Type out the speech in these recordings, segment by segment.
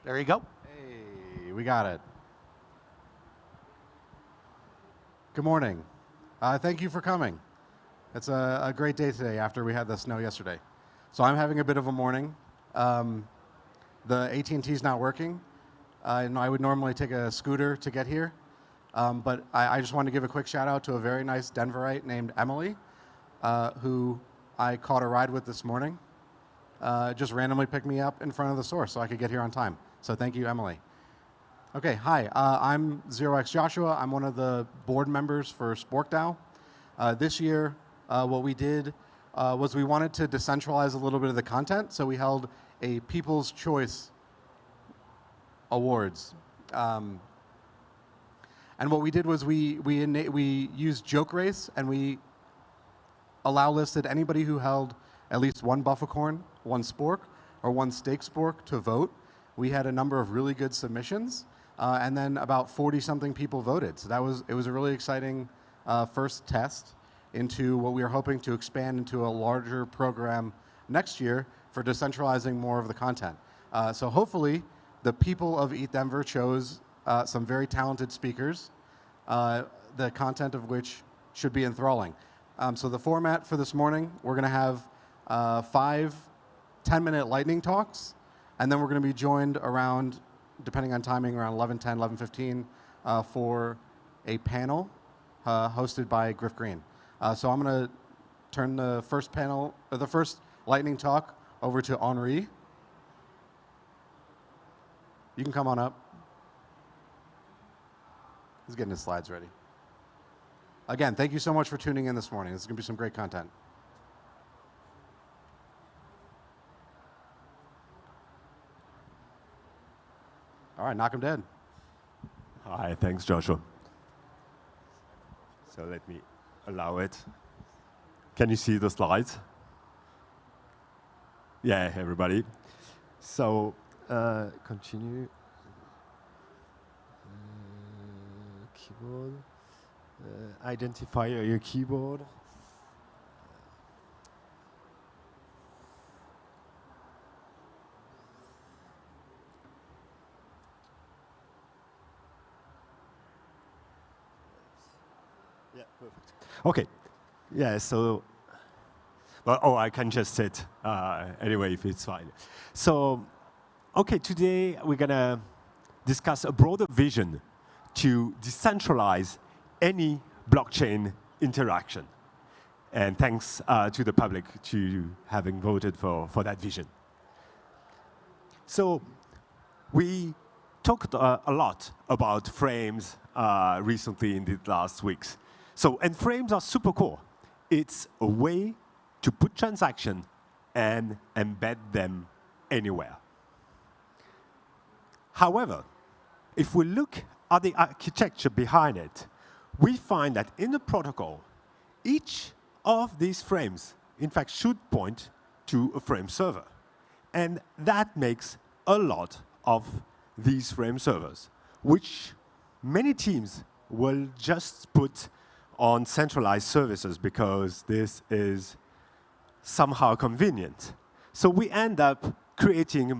There you go. Hey, we got it. Good morning. Thank you for coming. It's a great day today after we had the snow yesterday. So I'm having a bit of a morning. The AT&T's not working. And I would normally take a scooter to get here. But I just wanted to give a quick shout out to a very nice Denverite named Emily, who I caught a ride with this morning. Just randomly picked me up in front of the store so I could get here on time. So thank you, Emily. Okay, hi. I'm 0x Joshua. I'm one of the board members for SporkDAO. This year, what we did was we wanted to decentralize a little bit of the content, so we held a People's Choice Awards. And what we did was we used Joke Race, and we listed anybody who held at least one Buffacorn, one Spork, or one Stake Spork to vote. We had a number of really good submissions, and then about 40-something people voted. So it was a really exciting first test into what we are hoping to expand into a larger program next year for decentralizing more of the content. So hopefully, the people of ETHDenver chose some very talented speakers, the content of which should be enthralling. So the format for this morning, we're going to have 5 10-minute lightning talks, and then we're going to be joined around, depending on timing, around 11:10, 11:15 for a panel hosted by Griff Green. So I'm going to turn the first lightning talk over to Henri. You can come on up. He's getting his slides ready. Again, thank you so much for tuning in this morning. This is going to be some great content. All right, knock him dead. Hi, thanks, Joshua. So let me allow it. Can you see the slides? Yeah, everybody. So continue. Keyboard. Identify your keyboard. Yeah, perfect. Okay. Yeah, so, well, I can just sit anyway if it's fine. So, okay, today we're going to discuss a broader vision to decentralize any blockchain interaction. And thanks to the public to having voted for that vision. So, we talked a lot about frames recently in the last weeks. So, and frames are super cool. It's a way to put transactions and embed them anywhere. However, if we look at the architecture behind it, we find that in the protocol, each of these frames, in fact, should point to a frame server. And that makes a lot of these frame servers, which many teams will just put on centralized services because this is somehow convenient. So we end up creating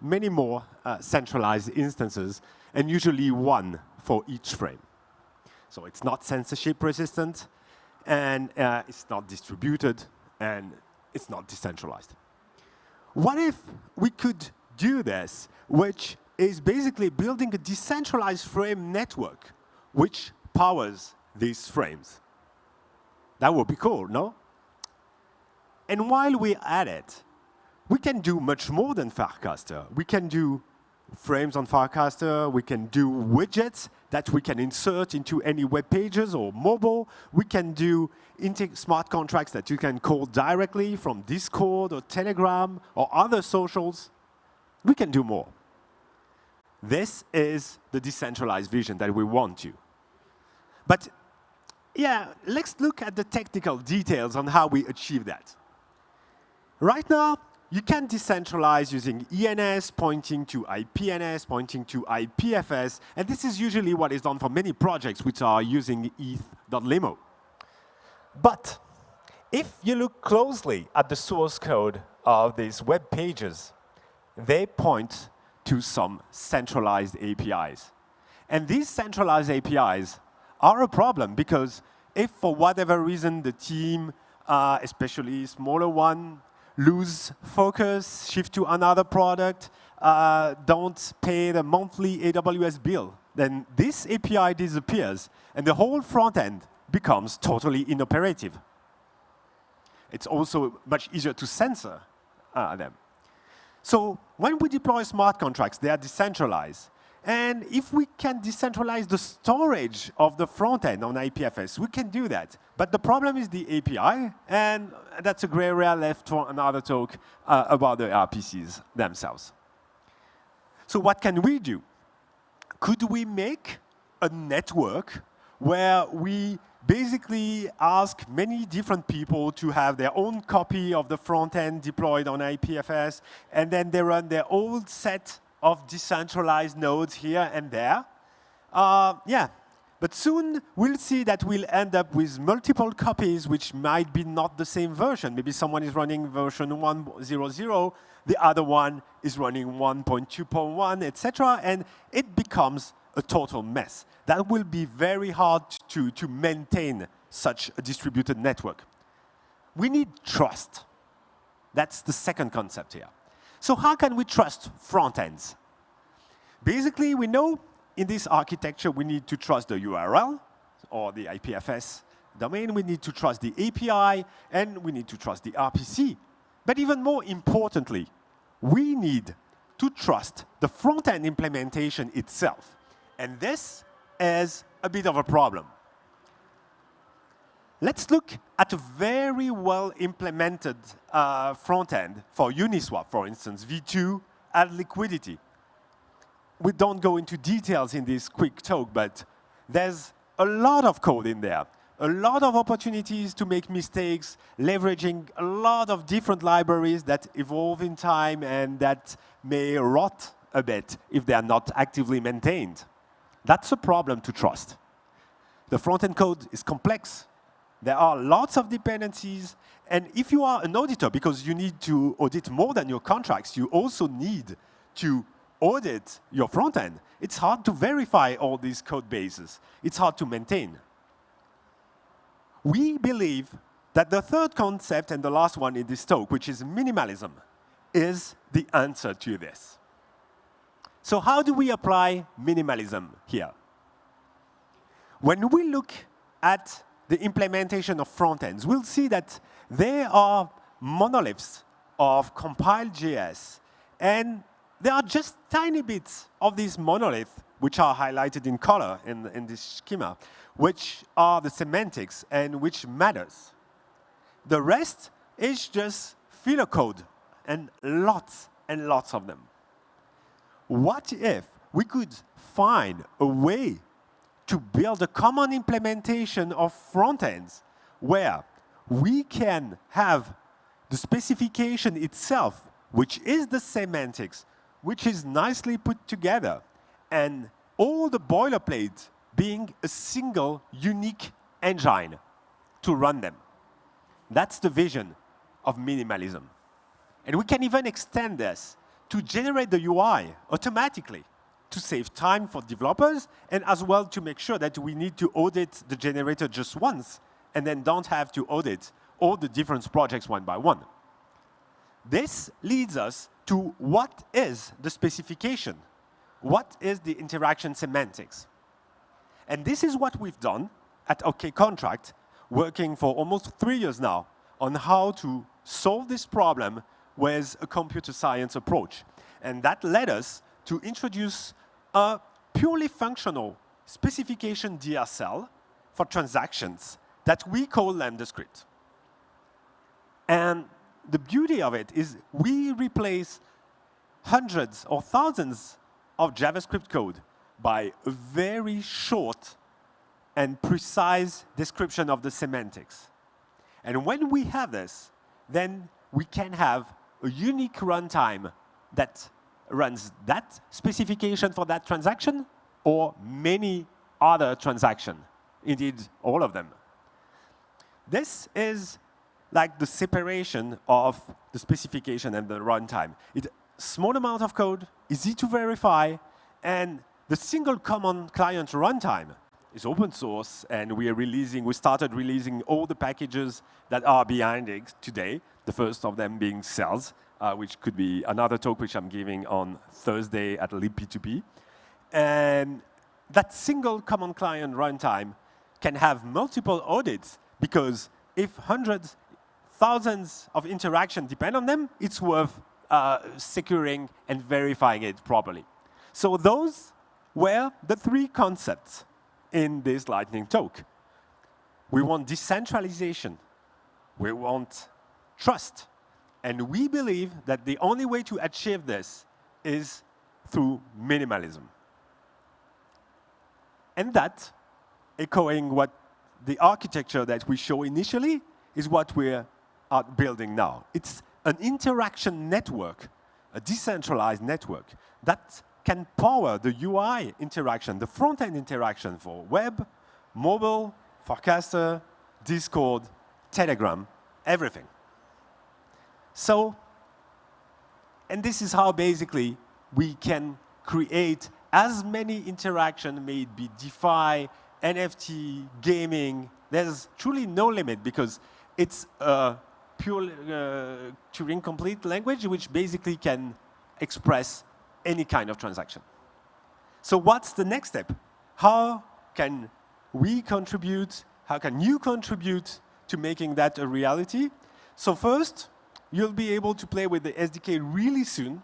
many more centralized instances, and usually one for each frame. So it's not censorship resistant, and it's not distributed, and it's not decentralized. What if we could do this, which is basically building a decentralized frame network which powers these frames? That would be cool, no? And while we're at it, we can do much more than Farcaster. We can do frames on Farcaster. We can do widgets that we can insert into any web pages or mobile. We can do smart contracts that you can call directly from Discord or Telegram or other socials. We can do more. This is the decentralized vision that we want to. But yeah, let's look at the technical details on how we achieve that. Right now, you can decentralize using ENS pointing to IPNS, pointing to IPFS, and this is usually what is done for many projects which are using ETH.limo. But if you look closely at the source code of these web pages, they point to some centralized APIs. And these centralized APIs are a problem because if for whatever reason the team, especially smaller one, lose focus, shift to another product, don't pay the monthly AWS bill, then this API disappears and the whole front end becomes totally inoperative. It's also much easier to censor them. So when we deploy smart contracts, they are decentralized. And if we can decentralize the storage of the front end on IPFS, we can do that. But the problem is the API, and that's a gray area left for another talk about the RPCs themselves. So what can we do? Could we make a network where we basically ask many different people to have their own copy of the front end deployed on IPFS, and then they run their own set of decentralized nodes here and there? Yeah, but soon we'll see that we'll end up with multiple copies which might be not the same version. Maybe someone is running version 1.0.0, the other one is running 1.2.1, etc., and it becomes a total mess. That will be very hard to maintain such a distributed network. We need trust. That's the second concept here. So how can we trust front ends? Basically, we know in this architecture we need to trust the URL or the IPFS domain, we need to trust the API, and we need to trust the RPC. But even more importantly, we need to trust the front-end implementation itself. And this is a bit of a problem. Let's look at a very well-implemented front-end for Uniswap, for instance, V2 add liquidity. We don't go into details in this quick talk, but there's a lot of code in there, a lot of opportunities to make mistakes, leveraging a lot of different libraries that evolve in time and that may rot a bit if they are not actively maintained. That's a problem to trust. The front-end code is complex. There are lots of dependencies. And if you are an auditor, because you need to audit more than your contracts, you also need to audit your front end. It's hard to verify all these code bases. It's hard to maintain. We believe that the third concept and the last one in this talk, which is minimalism, is the answer to this. So how do we apply minimalism here? When we look at the implementation of front ends, we'll see that there are monoliths of compiled JS, and there are just tiny bits of these monoliths, which are highlighted in color in this schema, which are the semantics and which matters. The rest is just filler code, and lots of them. What if we could find a way to build a common implementation of front ends where we can have the specification itself, which is the semantics, which is nicely put together, and all the boilerplate being a single unique engine to run them? That's the vision of minimalism. And we can even extend this to generate the UI automatically to save time for developers and as well to make sure that we need to audit the generator just once and then don't have to audit all the different projects one by one. This leads us to what is the specification? What is the interaction semantics? And this is what we've done at OK Contract, working for almost 3 years now on how to solve this problem with a computer science approach. And that led us to introduce a purely functional specification DSL for transactions that we call lambda script. And the beauty of it is we replace hundreds or thousands of JavaScript code by a very short and precise description of the semantics. And when we have this, then we can have a unique runtime that runs that specification for that transaction or many other transactions, indeed all of them. This is like the separation of the specification and the runtime. It small amount of code, easy to verify, and the single common client runtime is open source, and we started releasing all the packages that are behind it today, the first of them being cells, which could be another talk which I'm giving on Thursday at libp2p. And that single common client runtime can have multiple audits, because if hundreds, thousands of interactions depend on them, it's worth securing and verifying it properly. So those were the three concepts in this Lightning talk. We want decentralization. We want trust. And we believe that the only way to achieve this is through minimalism. And that, echoing what the architecture that we show initially, is what we're building now. It's an interaction network, a decentralized network that can power the UI interaction, the front-end interaction for web, mobile, Forecaster, Discord, Telegram, everything. So, and this is how basically we can create as many interactions, may it be DeFi, NFT, gaming. There's truly no limit, because it's a pure Turing-complete language which basically can express any kind of transaction. So what's the next step? How can we contribute? How can you contribute to making that a reality? So first, you'll be able to play with the SDK really soon.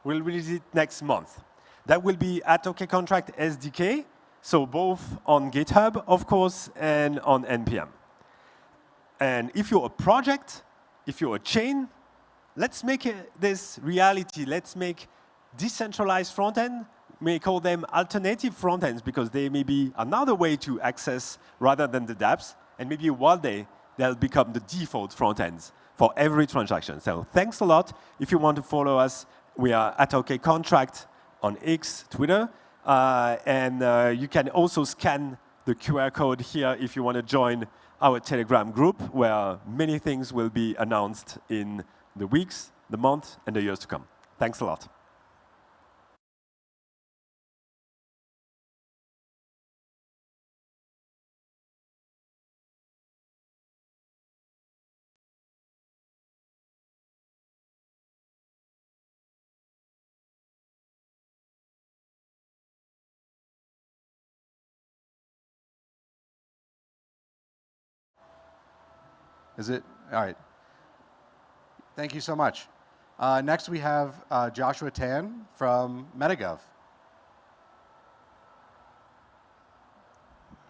We'll release it next month. That will be at OK Contract SDK, so both on GitHub, of course, and on NPM. And if you're a project, if you're a chain, let's make this reality. Let's make decentralized front-end. May call them alternative front-ends, because they may be another way to access rather than the dApps. And maybe one day, they'll become the default front-ends for every transaction. So thanks a lot. If you want to follow us, we are at OK Contract on X, Twitter. And you can also scan the QR code here if you want to join our Telegram group, where many things will be announced in the weeks, the months, and the years to come. Thanks a lot. Is it? All right. Thank you so much. Next, we have Joshua Tan from MetaGov.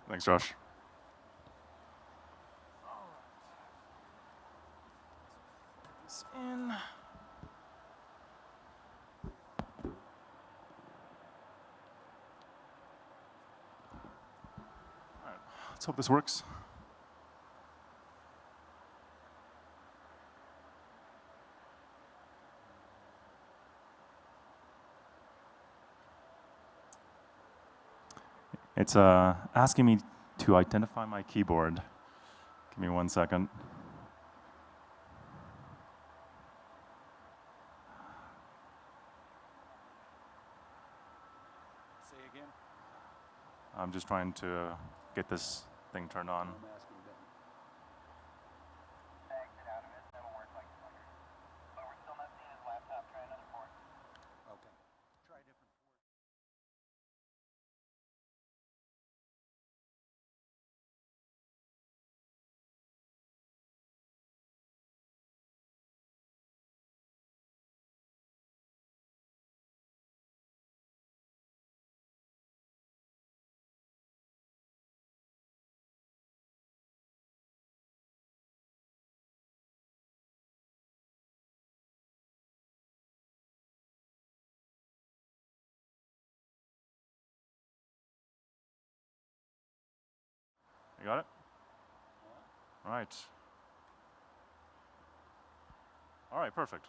Thanks, Josh. This in. All right. Let's hope this works. It's asking me to identify my keyboard. Give me 1 second. Say again. I'm just trying to get this thing turned on. Exit out of it. That'll work like a sucker. But we're still not seeing his laptop. Try another port. Okay. Try a different port. You got it? All right. All right, perfect.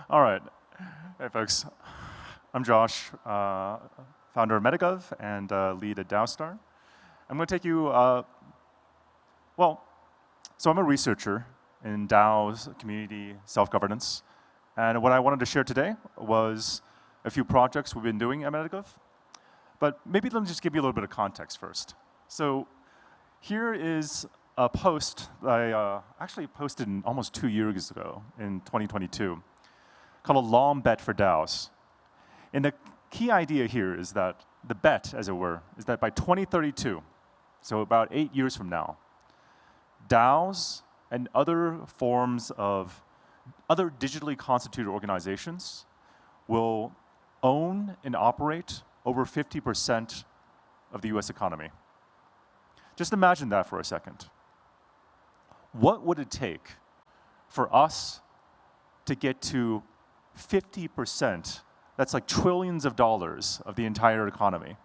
All right. Hey, folks. I'm Josh, founder of MetaGov and lead at DAOstar. I'm going to take you, well, So I'm a researcher in DAO's community self-governance. And what I wanted to share today was a few projects we've been doing at Metagov. But maybe let me just give you a little bit of context first. So here is a post that I actually posted almost 2 years ago in 2022 called a long bet for DAOs. And the key idea here is that the bet, as it were, is that by 2032, so about 8 years from now, DAOs and other forms of other digitally constituted organizations will own and operate over 50% of the US economy. Just imagine that for a second. What would it take for us to get to 50%? That's like trillions of dollars of the entire economy.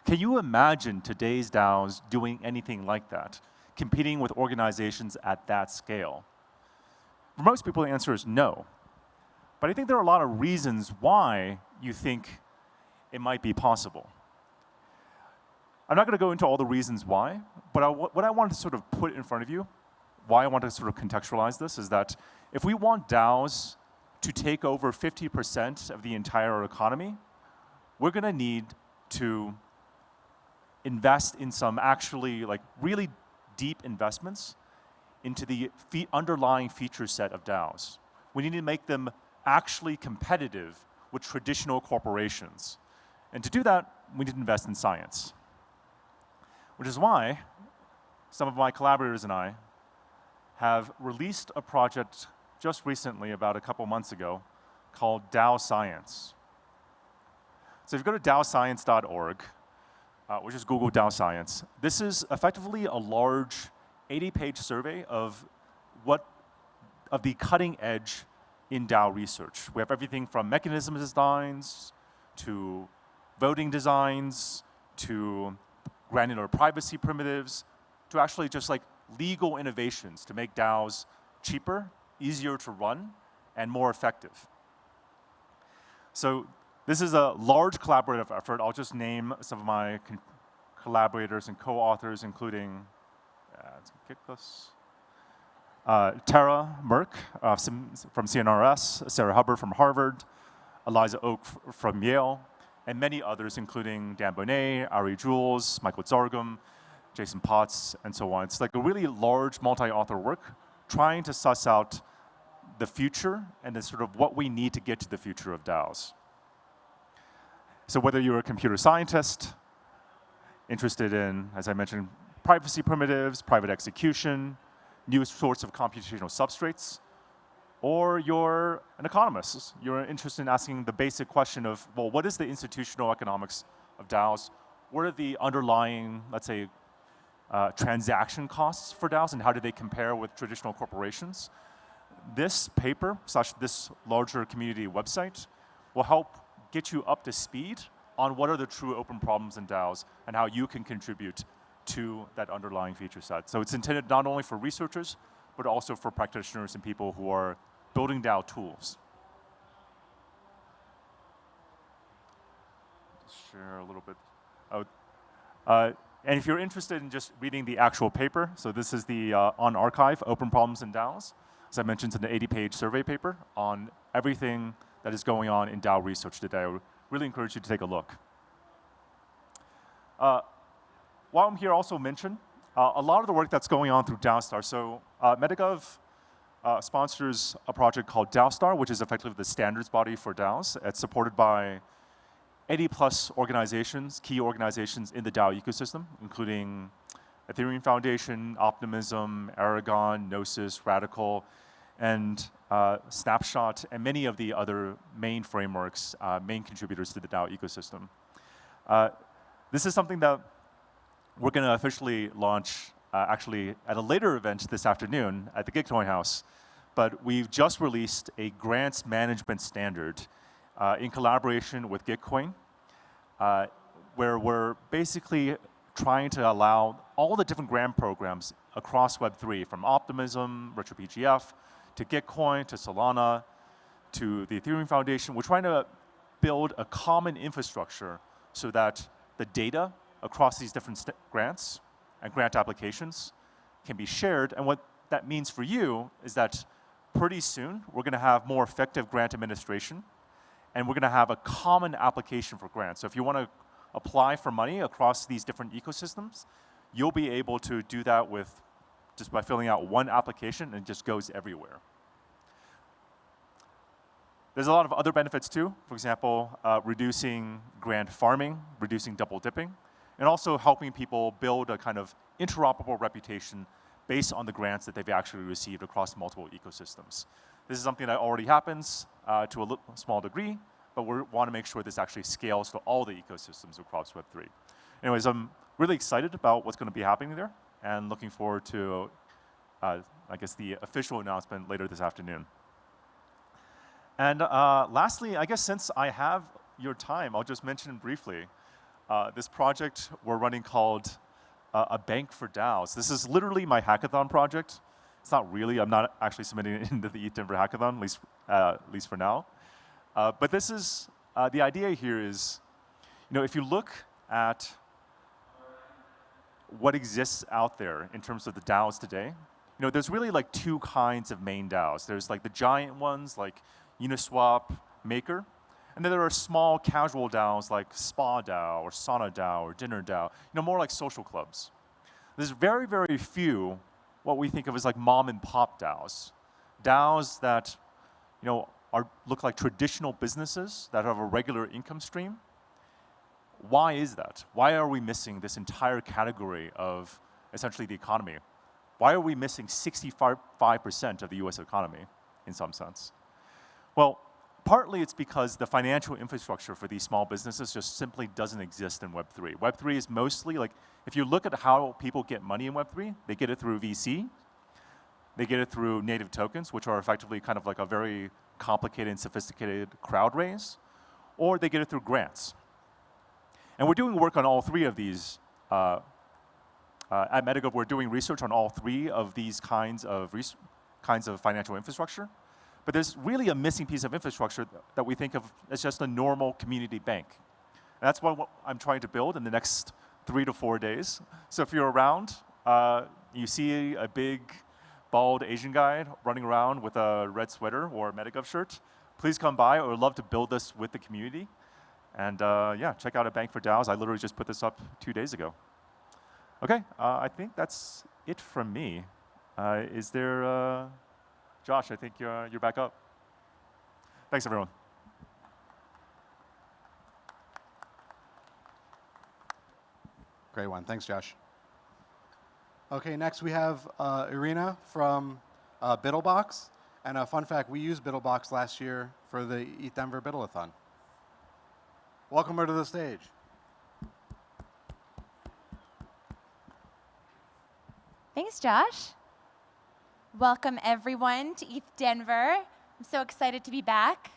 Can you imagine today's DAOs doing anything like that, competing with organizations at that scale? For most people, the answer is no. But I think there are a lot of reasons why you think it might be possible. I'm not going to go into all the reasons why, but what I want to sort of put in front of you, why I want to sort of contextualize this, is that if we want DAOs to take over 50% of the entire economy, we're going to need to invest in some actually like really deep investments into the underlying feature set of DAOs. We need to make them actually competitive with traditional corporations. And to do that, we need to invest in science. Which is why some of my collaborators and I have released a project just recently, about a couple months ago, called DAO Science. So if you go to daoscience.org, which is Google DAO Science, this is effectively a large 80-page survey of the cutting edge in DAO research. We have everything from mechanism designs to voting designs to granular privacy primitives to actually just like legal innovations to make DAOs cheaper, easier to run, and more effective. So this is a large collaborative effort. I'll just name some of my collaborators and co-authors, including Tara Merck from CNRS, Sarah Hubbard from Harvard, Eliza Oak from Yale, and many others, including Dan Bonet, Ari Jules, Michael Zargum, Jason Potts, and so on. It's like a really large multi-author work trying to suss out the future and then sort of what we need to get to the future of DAOs. So whether you're a computer scientist, interested in, as I mentioned, privacy primitives, private execution, new sorts of computational substrates, or you're an economist, you're interested in asking the basic question of, well, what is the institutional economics of DAOs? What are the underlying, let's say, transaction costs for DAOs, and how do they compare with traditional corporations? This paper, / this larger community website, will help get you up to speed on what are the true open problems in DAOs and how you can contribute to that underlying feature set. So it's intended not only for researchers, but also for practitioners and people who are building DAO tools. Just share a little bit. And if you're interested in just reading the actual paper, so this is the on archive, Open Problems in DAOs. As I mentioned, it's an 80-page survey paper on everything that is going on in DAO research today. I really encourage you to take a look. While I'm here, also mention a lot of the work that's going on through DAOstar. So Metagov sponsors a project called DAOstar, which is effectively the standards body for DAOs. It's supported by 80+ organizations, key organizations in the DAO ecosystem, including Ethereum Foundation, Optimism, Aragon, Gnosis, Radical, and Snapshot, and many of the other main frameworks, main contributors to the DAO ecosystem. This is something that we're going to officially launch actually at a later event this afternoon at the Gitcoin House. But we've just released a grants management standard in collaboration with Gitcoin, where we're basically trying to allow all the different grant programs across Web3, from Optimism, RetroPGF, to Gitcoin, to Solana, to the Ethereum Foundation. We're trying to build a common infrastructure so that the data across these different grants and grant applications can be shared. And what that means for you is that pretty soon we're going to have more effective grant administration, and we're going to have a common application for grants. So if you want to apply for money across these different ecosystems, you'll be able to do that with just by filling out one application, and it just goes everywhere. There's a lot of other benefits too. For example, reducing grant farming, reducing double dipping, and also helping people build a kind of interoperable reputation based on the grants that they've actually received across multiple ecosystems. This is something that already happens to a small degree, but we want to make sure this actually scales to all the ecosystems across Web3. Anyways, I'm really excited about what's going to be happening there, and looking forward to, I guess, the official announcement later this afternoon. And lastly, I guess since I have your time, I'll just mention briefly this project we're running called a bank for DAOs. This is literally my hackathon project. It's not really. I'm not actually submitting it into the ETHDenver hackathon, at least for now. But this is the idea here is, if you look at what exists out there in terms of the DAOs today, there's really like two kinds of main DAOs. There's like the giant ones like Uniswap, Maker, and then there are small casual DAOs like Spa DAO or Sauna DAO or Dinner DAO, more like social clubs. There's very, very few what we think of as like mom and pop DAOs. DAOs that look like traditional businesses that have a regular income stream. Why is that? Why are we missing this entire category of essentially the economy? Why are we missing 65% of the US economy in some sense? Well, partly it's because the financial infrastructure for these small businesses just simply doesn't exist in Web3. Web3 is mostly like, if you look at how people get money in Web3, they get it through VC, they get it through native tokens, which are effectively kind of like a very complicated and sophisticated crowd raise, or they get it through grants. And we're doing work on all three of these. At Metagov, we're doing research on all three of these kinds of financial infrastructure. But there's really a missing piece of infrastructure that we think of as just a normal community bank. And that's what I'm trying to build in the next 3 to 4 days. So if you're around, you see a big, bald Asian guy running around with a red sweater or a Metagov shirt, please come by. I would love to build this with the community. And yeah, check out a Bank for DAOs. I literally just put this up 2 days ago. OK, I think that's it from me. Is there... Josh, I think you're back up. Thanks, everyone. Great one. Thanks, Josh. OK, next we have Irina from BiddleBox. And a fun fact, we used BiddleBox last year for the ETHDenver Biddle-a-thon. Welcome her to the stage. Thanks, Josh. Welcome, everyone, to ETHDenver. I'm so excited to be back.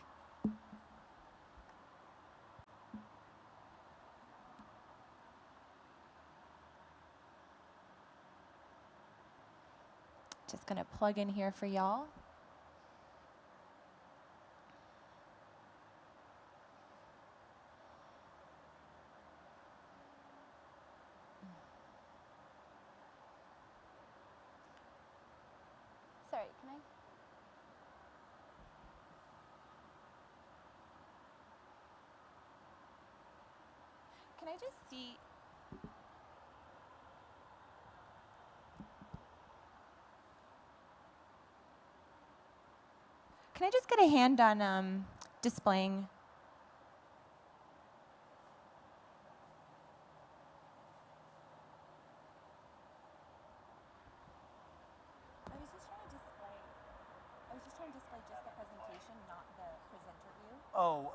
Just going to plug in here for y'all. Sorry, can I just see? Can I just get a hand on displaying? I was just trying to display just the presentation, not the presenter view. Oh,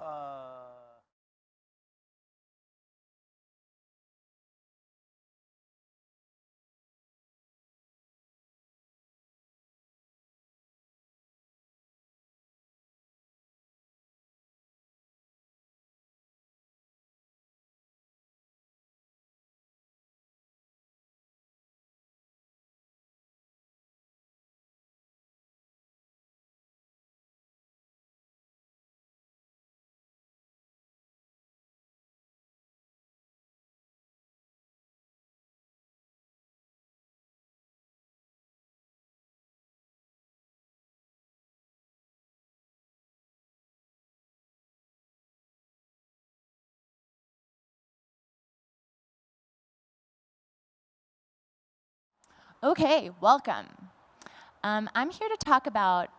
Okay, welcome. I'm here to talk about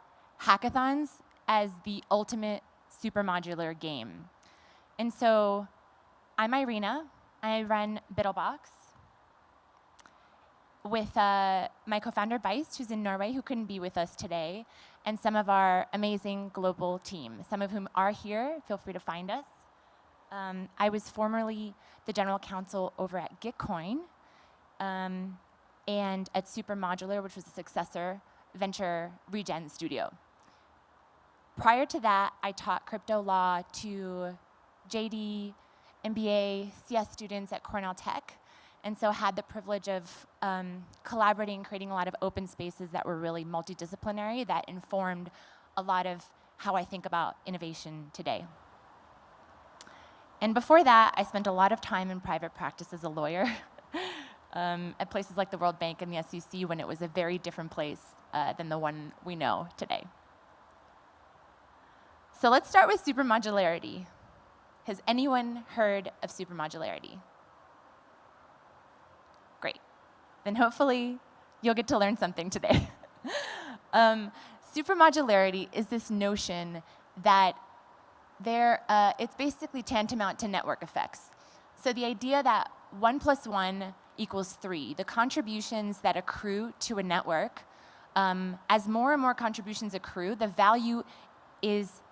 hackathons as the ultimate super modular game. And so I'm Irina. I run Bittlebox with my co-founder Beist, who's in Norway, who couldn't be with us today, and some of our amazing global team, some of whom are here. Feel free to find us. I was formerly the general counsel over at Gitcoin and at Super Modular, which was a successor venture regen studio. Prior to that, I taught crypto law to JD, MBA, CS students at Cornell Tech, and so had the privilege of collaborating and creating a lot of open spaces that were really multidisciplinary that informed a lot of how I think about innovation today. And before that, I spent a lot of time in private practice as a lawyer at places like the World Bank and the SEC when it was a very different place than the one we know today. So let's start with supermodularity. Has anyone heard of supermodularity? Great. Then hopefully you'll get to learn something today. Supermodularity is this notion that it's basically tantamount to network effects. So the idea that 1 + 1 = 3, the contributions that accrue to a network, as more and more contributions accrue, the value is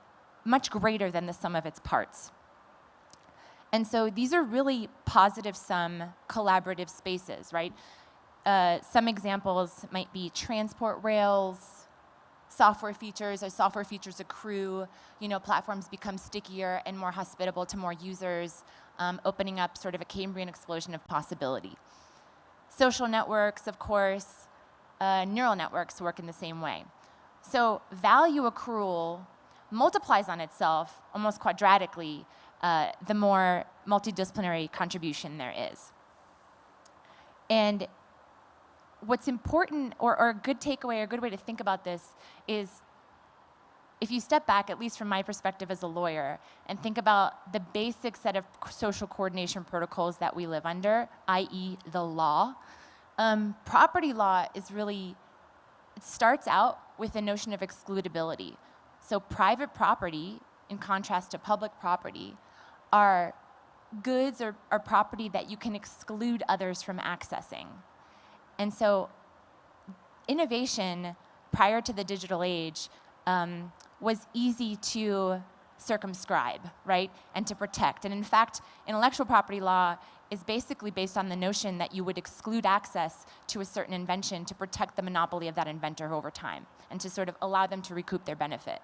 much greater than the sum of its parts. And so these are really positive sum collaborative spaces, right? Some examples might be transport rails, software features. As software features accrue, platforms become stickier and more hospitable to more users, opening up sort of a Cambrian explosion of possibility. Social networks, of course, neural networks work in the same way. So value accrual multiplies on itself almost quadratically the more multidisciplinary contribution there is. And what's important, or a good takeaway, or a good way to think about this is, if you step back, at least from my perspective as a lawyer, and think about the basic set of social coordination protocols that we live under, i.e. the law, property law is really, it starts out with the notion of excludability. So private property, in contrast to public property, are goods or property that you can exclude others from accessing. And so innovation prior to the digital age was easy to circumscribe, right, and to protect. And in fact, intellectual property law is basically based on the notion that you would exclude access to a certain invention to protect the monopoly of that inventor over time and to sort of allow them to recoup their benefit.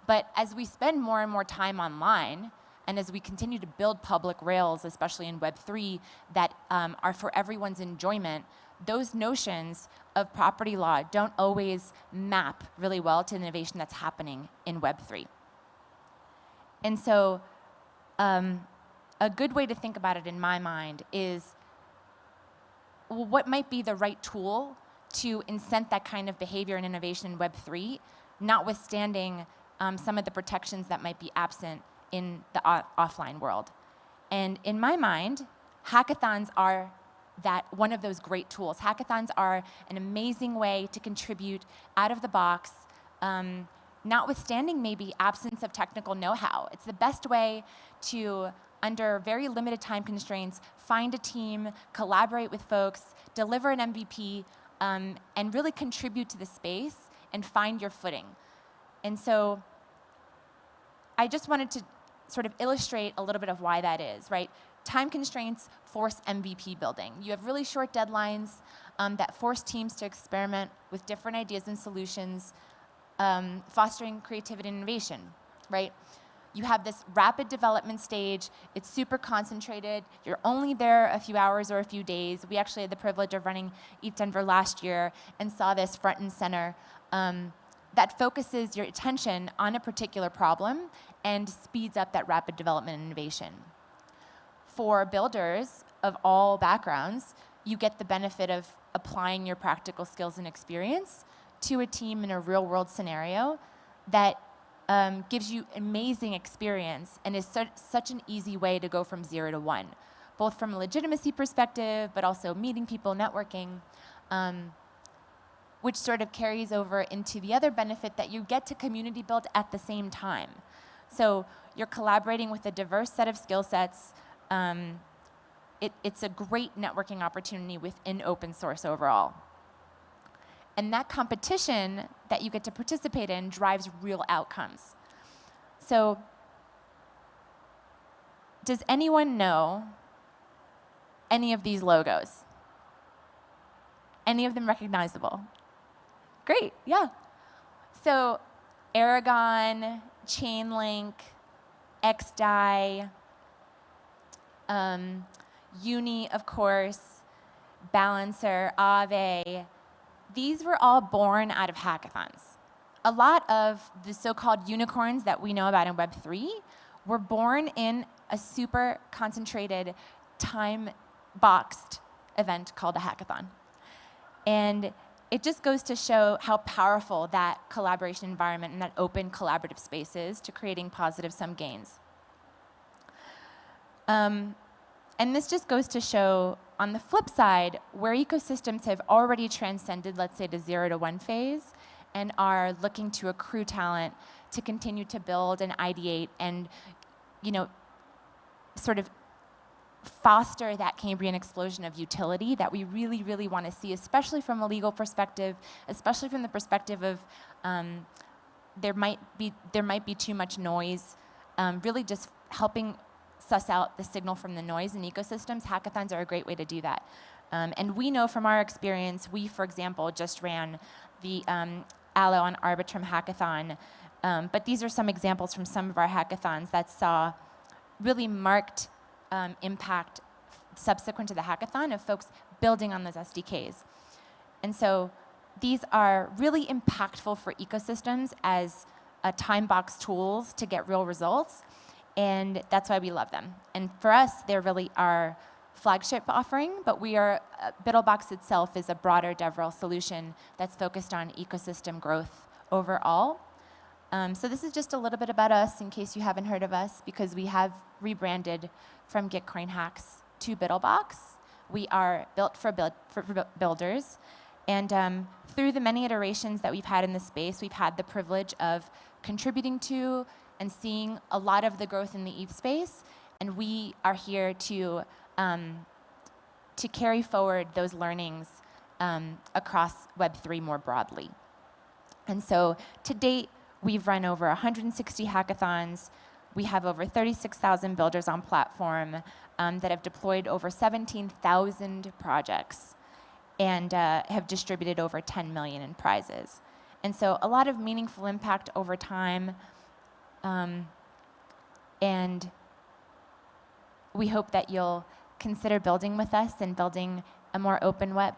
But as we spend more and more time online, and as we continue to build public rails, especially in Web3, that are for everyone's enjoyment, those notions of property law don't always map really well to the innovation that's happening in Web3. And so a good way to think about it in my mind is, well, what might be the right tool to incent that kind of behavior and innovation in Web3, notwithstanding some of the protections that might be absent in the offline world. And in my mind, hackathons are one of those great tools. Hackathons are an amazing way to contribute out of the box, notwithstanding maybe absence of technical know-how. It's the best way to, under very limited time constraints, find a team, collaborate with folks, deliver an MVP, and really contribute to the space and find your footing. And so I just wanted to sort of illustrate a little bit of why that is, right? Time constraints force MVP building. You have really short deadlines that force teams to experiment with different ideas and solutions, fostering creativity and innovation, right? You have this rapid development stage. It's super concentrated. You're only there a few hours or a few days. We actually had the privilege of running ETHDenver last year and saw this front and center. That focuses your attention on a particular problem and speeds up that rapid development and innovation. For builders of all backgrounds, you get the benefit of applying your practical skills and experience to a team in a real-world scenario that gives you amazing experience and is such an easy way to go from 0 to 1, both from a legitimacy perspective, but also meeting people, networking. which sort of carries over into the other benefit that you get to community build at the same time. So you're collaborating with a diverse set of skill sets. It's a great networking opportunity within open source overall. And that competition that you get to participate in drives real outcomes. So does anyone know any of these logos? Any of them recognizable? Great, yeah. So Aragon, Chainlink, XDAI, Uni, of course, Balancer, Aave, these were all born out of hackathons. A lot of the so-called unicorns that we know about in Web3 were born in a super concentrated, time-boxed event called a hackathon. And it just goes to show how powerful that collaboration environment and that open collaborative space is to creating positive sum gains. And this just goes to show, on the flip side, where ecosystems have already transcended, let's say, the 0 to 1 phase, and are looking to accrue talent to continue to build and ideate and, sort of foster that Cambrian explosion of utility that we really, really want to see, especially from a legal perspective, especially from the perspective of there might be too much noise, really just helping suss out the signal from the noise in ecosystems. Hackathons are a great way to do that. And we know from our experience, we, for example, just ran the Allo on Arbitrum hackathon. But these are some examples from some of our hackathons that saw really marked impact subsequent to the hackathon of folks building on those SDKs. And so these are really impactful for ecosystems as time-box tools to get real results. And that's why we love them. And for us, they're really our flagship offering, but BiddleBox itself is a broader DevRel solution that's focused on ecosystem growth overall. So this is just a little bit about us in case you haven't heard of us, because we have rebranded from Gitcoin Hacks to BiddleBox. We are built for builders. And through the many iterations that we've had in this space, we've had the privilege of contributing to and seeing a lot of the growth in the ETH space, and we are here to carry forward those learnings across Web3 more broadly. And so to date, we've run over 160 hackathons. We have over 36,000 builders on platform that have deployed over 17,000 projects and have distributed over 10 million in prizes. And so a lot of meaningful impact over time. And we hope that you'll consider building with us and building a more open web.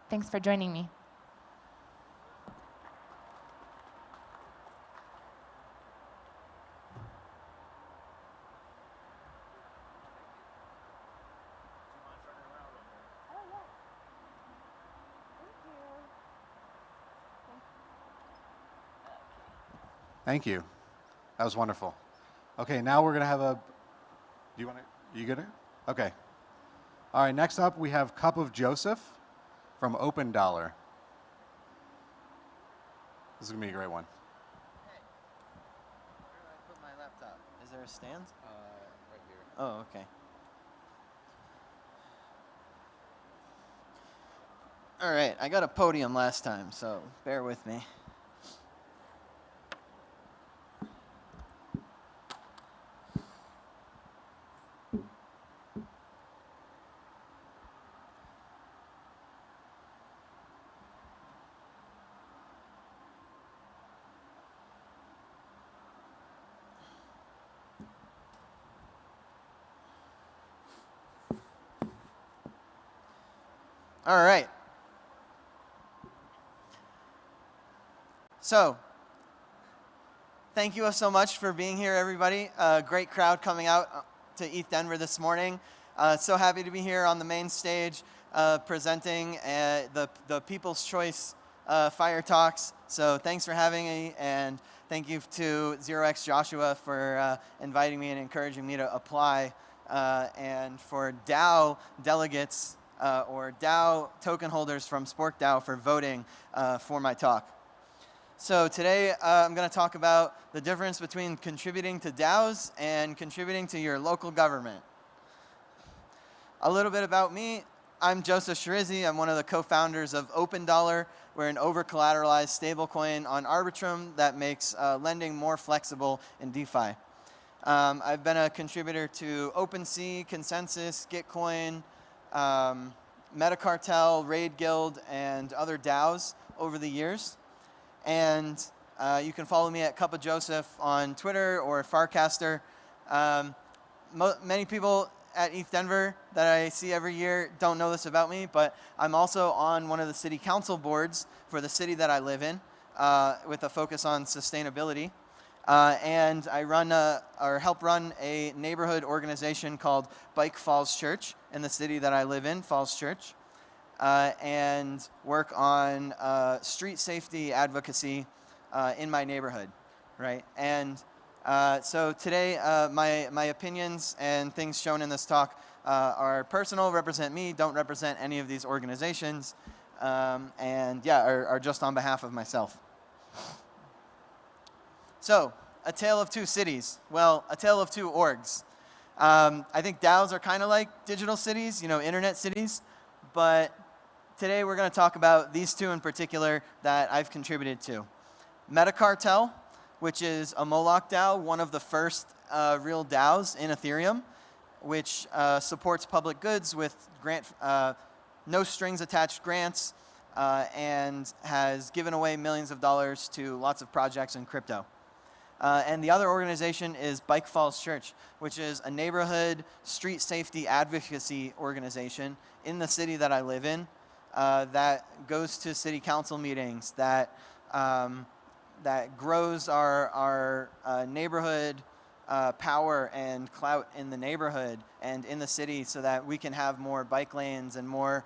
Thanks for joining me. Thank you. That was wonderful. Okay, now we're going to have a... Do you want to... You good? Okay. All right, next up we have Cup of Joseph from Open Dollar. This is going to be a great one. Hey, where do I put my laptop? Is there a stand? Right here. Oh, okay. All right, I got a podium last time, so bear with me. All right. So, thank you so much for being here, everybody. Great crowd coming out to ETHDenver this morning. So happy to be here on the main stage presenting the People's Choice Fire Talks. So thanks for having me, and thank you to 0x Joshua for inviting me and encouraging me to apply, and for DAO delegates or DAO token holders from Spork DAO for voting for my talk. So today I'm going to talk about the difference between contributing to DAOs and contributing to your local government. A little bit about me. I'm Joseph Shirizzi. I'm one of the co-founders of OpenDollar. We're an over-collateralized stablecoin on Arbitrum that makes lending more flexible in DeFi. I've been a contributor to OpenSea, Consensus, Gitcoin, Metacartel, Raid Guild, and other DAOs over the years. And you can follow me at Cup of Joseph on Twitter or Farcaster. Many people at ETHDenver that I see every year don't know this about me, but I'm also on one of the city council boards for the city that I live in with a focus on sustainability. And I run or help run a neighborhood organization called Bike Falls Church in the city that I live in, Falls Church, and work on street safety advocacy in my neighborhood, right? And so today, my opinions and things shown in this talk are personal, represent me, don't represent any of these organizations, and yeah, are just on behalf of myself. So, a tale of two cities. Well, a tale of two orgs. I think DAOs are kind of like digital cities, internet cities, but today we're going to talk about these two in particular that I've contributed to. Metacartel, which is a Moloch DAO, one of the first real DAOs in Ethereum, which supports public goods with no strings attached grants, and has given away millions of dollars to lots of projects in crypto. And the other organization is Bike Falls Church, which is a neighborhood street safety advocacy organization in the city that I live in that goes to city council meetings, that grows our neighborhood power and clout in the neighborhood and in the city so that we can have more bike lanes and more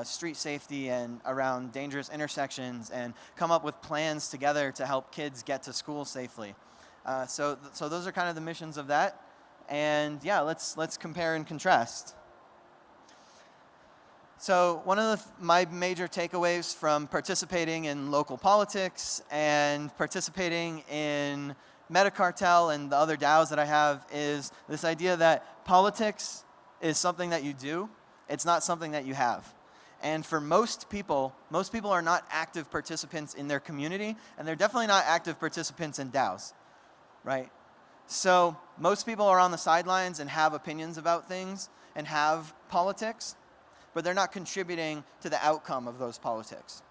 street safety and around dangerous intersections and come up with plans together to help kids get to school safely. So those are kind of the missions of that. And yeah, let's compare and contrast. So one of my major takeaways from participating in local politics and participating in Metacartel and the other DAOs that I have is this idea that politics is something that you do. It's not something that you have. And for most people are not active participants in their community, and they're definitely not active participants in DAOs, right? So most people are on the sidelines and have opinions about things and have politics, but they're not contributing to the outcome of those politics.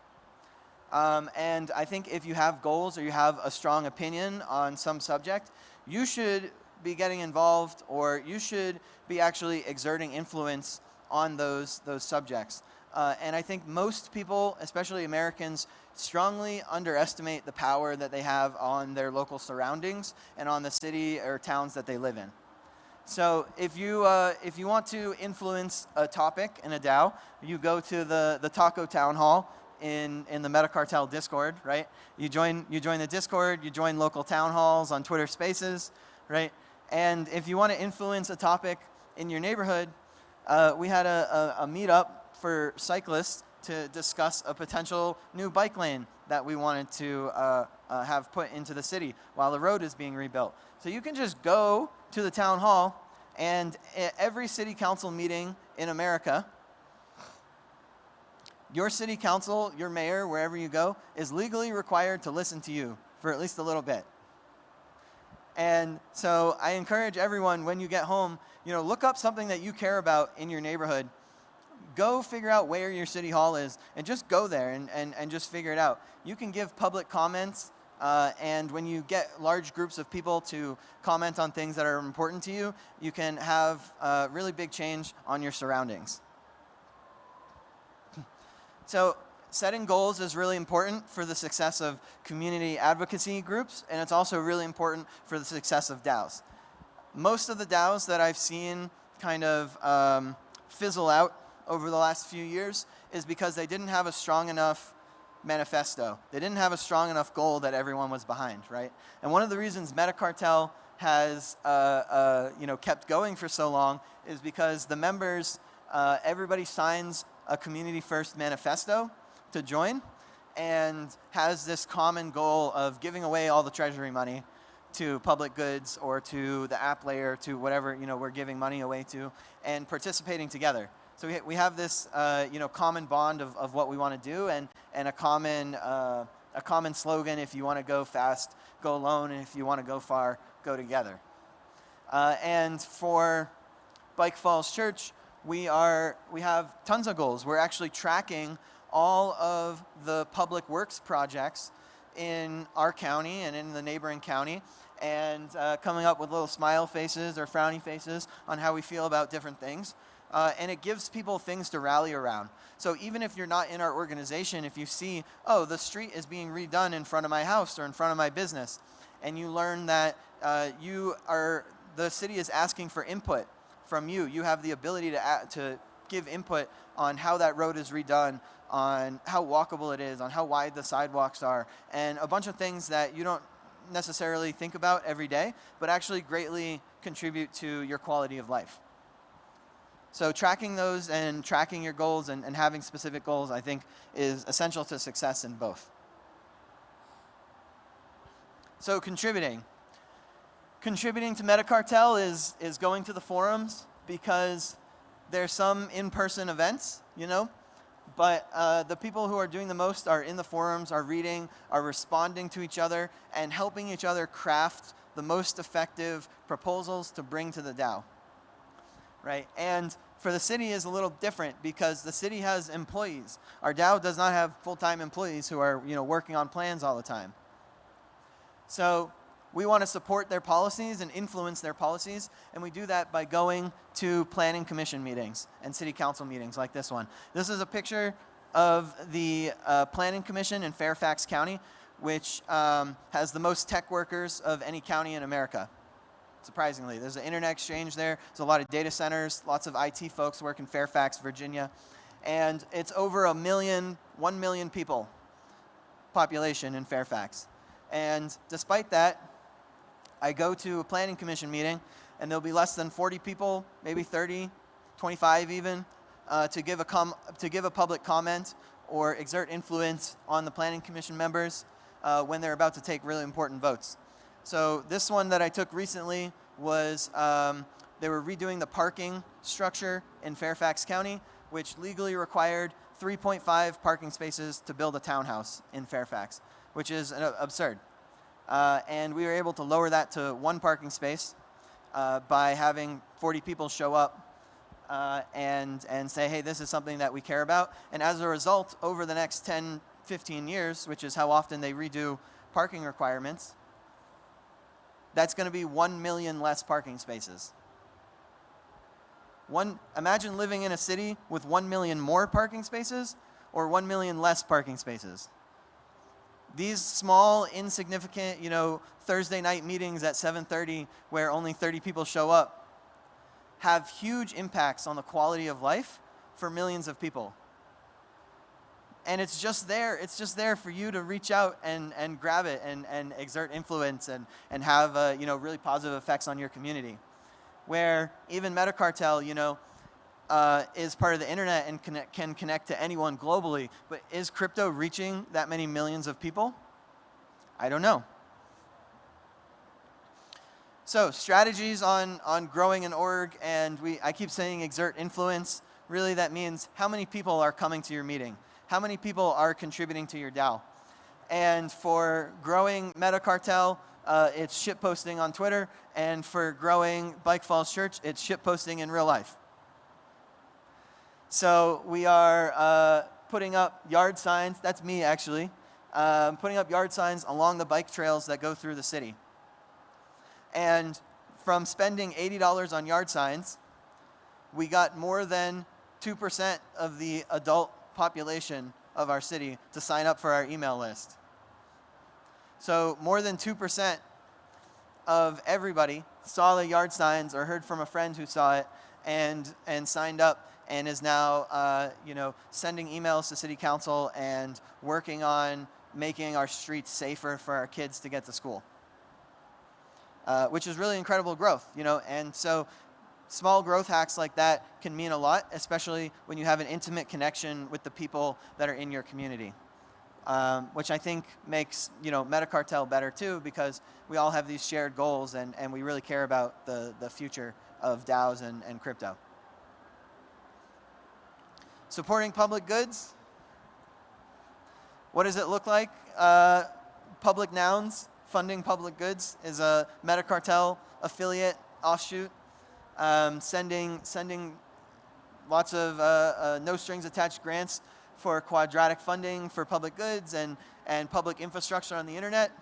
And I think if you have goals or you have a strong opinion on some subject, you should be getting involved, or you should be actually exerting influence on those subjects. And I think most people, especially Americans, strongly underestimate the power that they have on their local surroundings and on the city or towns that they live in. So if you want to influence a topic in a DAO, you go to the Taco Town Hall in the Metacartel Discord, right? You join the Discord, you join local town halls on Twitter Spaces, right? And if you want to influence a topic in your neighborhood, we had a meetup for cyclists to discuss a potential new bike lane that we wanted to have put into the city while the road is being rebuilt. So you can just go to the town hall, and at every city council meeting in America, your city council, your mayor, wherever you go, is legally required to listen to you for at least a little bit. And so I encourage everyone, when you get home, look up something that you care about in your neighborhood. Go figure out where your city hall is, and just go there and just figure it out. You can give public comments, and when you get large groups of people to comment on things that are important to you, you can have really big change on your surroundings. So setting goals is really important for the success of community advocacy groups, and it's also really important for the success of DAOs. Most of the DAOs that I've seen kind of fizzle out over the last few years is because they didn't have a strong enough manifesto. They didn't have a strong enough goal that everyone was behind, right? And one of the reasons Metacartel has kept going for so long is because the members everybody signs a community first manifesto to join, and has this common goal of giving away all the treasury money to public goods or to the app layer, to whatever we're giving money away to, and participating together. So we have this common bond of what we want to do, and a common slogan: if you want to go fast, go alone, and if you want to go far, go together. And for Bike Falls Church, we have tons of goals. We're actually tracking all of the public works projects in our county and in the neighboring county, and coming up with little smile faces or frowny faces on how we feel about different things. And it gives people things to rally around. So even if you're not in our organization, if you see, oh, the street is being redone in front of my house or in front of my business, and you learn that the city is asking for input from you, you have the ability to give input on how that road is redone, on how walkable it is, on how wide the sidewalks are, and a bunch of things that you don't necessarily think about every day, but actually greatly contribute to your quality of life. So tracking those and tracking your goals and having specific goals, I think, is essential to success in both. So contributing. Contributing to Metacartel is going to the forums, because there's some in-person events, but the people who are doing the most are in the forums, are reading, are responding to each other, and helping each other craft the most effective proposals to bring to the DAO. Right? And for the city is a little different, because the city has employees. Our DAO does not have full-time employees who are working on plans all the time. So we want to support their policies and influence their policies, and we do that by going to planning commission meetings and city council meetings like this one. This is a picture of the planning commission in Fairfax County, which has the most tech workers of any county in America. Surprisingly, there's an internet exchange there. There's a lot of data centers. Lots of IT folks work in Fairfax, Virginia. And it's over 1 million people population in Fairfax. And despite that, I go to a planning commission meeting, and there'll be less than 40 people, maybe 30, 25 even, to give a public comment or exert influence on the planning commission members when they're about to take really important votes. So this one that I took recently was they were redoing the parking structure in Fairfax County, which legally required 3.5 parking spaces to build a townhouse in Fairfax, which is absurd. And we were able to lower that to 1 parking space by having 40 people show up and say, hey, this is something that we care about. And as a result, over the next 10, 15 years, which is how often they redo parking requirements, that's going to be 1 million less parking spaces. Imagine living in a city with 1 million more parking spaces or 1 million less parking spaces. These small, insignificant, Thursday night meetings at 7:30 where only 30 people show up have huge impacts on the quality of life for millions of people. And it's just there for you to reach out and grab it and exert influence and have really positive effects on your community. Where even Metacartel, is part of the internet and can connect to anyone globally, but is crypto reaching that many millions of people? I don't know. So strategies on growing an org, and I keep saying exert influence. Really that means how many people are coming to your meeting? How many people are contributing to your DAO? And for growing Metacartel, it's shitposting on Twitter, and for growing Bike Falls Church, it's shitposting in real life. So we are putting up yard signs, that's me actually, putting up yard signs along the bike trails that go through the city. And from spending $80 on yard signs, we got more than 2% of the adult population of our city to sign up for our email list. So more than 2% of everybody saw the yard signs or heard from a friend who saw it and signed up and is now sending emails to city council and working on making our streets safer for our kids to get to school, which is really incredible growth, And so small growth hacks like that can mean a lot, especially when you have an intimate connection with the people that are in your community. Which I think makes Metacartel better too, because we all have these shared goals and we really care about the future of DAOs and crypto. Supporting public goods. What does it look like? Public Nouns, funding public goods, is a Metacartel affiliate offshoot, sending lots of no strings attached grants for quadratic funding for public goods and public infrastructure on the internet.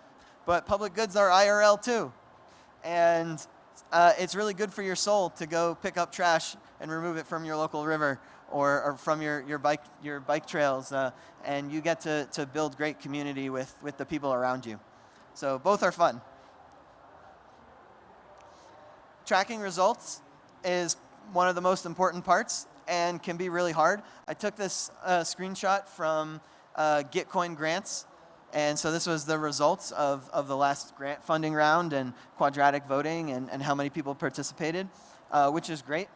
But public goods are IRL too. And it's really good for your soul to go pick up trash and remove it from your local river or from your bike trails. And you get to build great community with the people around you. So both are fun. Tracking results is one of the most important parts and can be really hard. I took this screenshot from Gitcoin grants. And so this was the results of the last grant funding round and quadratic voting and how many people participated, which is great.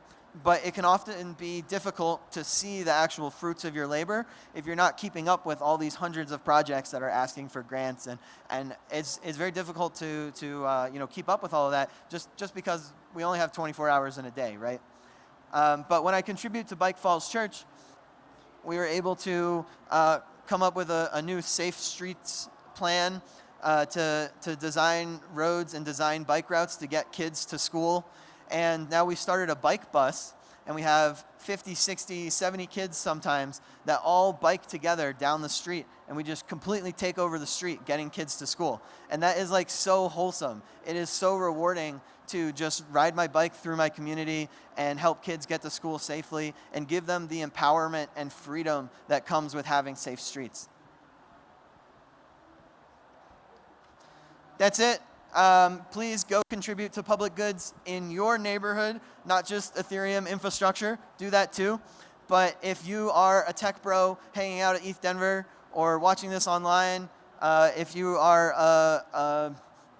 But it can often be difficult to see the actual fruits of your labor if you're not keeping up with all these hundreds of projects that are asking for grants. And it's very difficult to keep up with all of that just because we only have 24 hours in a day, right? But when I contribute to Bike Falls Church, we were able to come up with a new safe streets plan to design roads and design bike routes to get kids to school. And now we started a bike bus, and we have 50, 60, 70 kids sometimes that all bike together down the street, and we just completely take over the street getting kids to school. And that is like so wholesome. It is so rewarding to just ride my bike through my community and help kids get to school safely and give them the empowerment and freedom that comes with having safe streets. That's it. Please go contribute to public goods in your neighborhood, not just Ethereum infrastructure. Do that too. But if you are a tech bro hanging out at ETHDenver or watching this online, if you are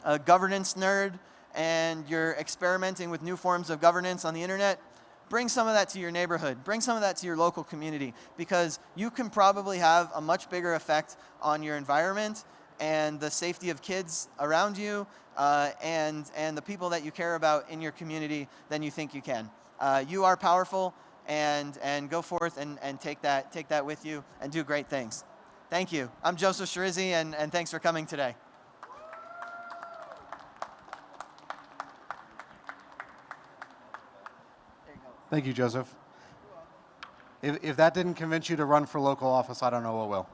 a governance nerd and you're experimenting with new forms of governance on the internet, bring some of that to your neighborhood. Bring some of that to your local community, because you can probably have a much bigger effect on your environment and the safety of kids around you and the people that you care about in your community than you think you can. You are powerful, and go forth and take that with you and do great things. Thank you. I'm Joseph Shirizzi, and thanks for coming today. Thank you, Joseph. If that didn't convince you to run for local office, I don't know what will.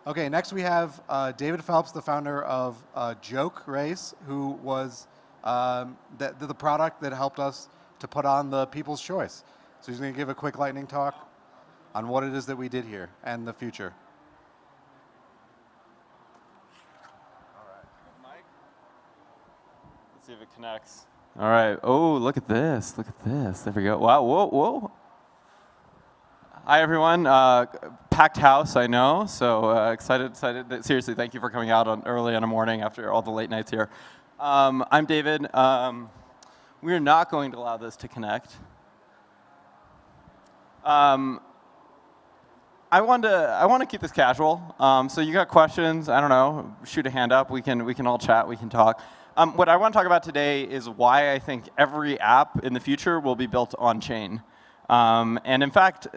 Okay, next we have David Phelps, the founder of Joke Race, who was the product that helped us to put on the People's Choice. So he's going to give a quick lightning talk on what it is that we did here and the future. All right. Mike? Let's see if it connects. All right. Oh, look at this. Look at this. There we go. Wow. Whoa, whoa. Hi, everyone. Packed house, I know. So excited. Seriously, thank you for coming out early in the morning after all the late nights here. I'm David. We are not going to allow this to connect. I want to keep this casual. So you got questions? I don't know. Shoot a hand up. We can all chat. We can talk. What I want to talk about today is why I think every app in the future will be built on chain. And in fact,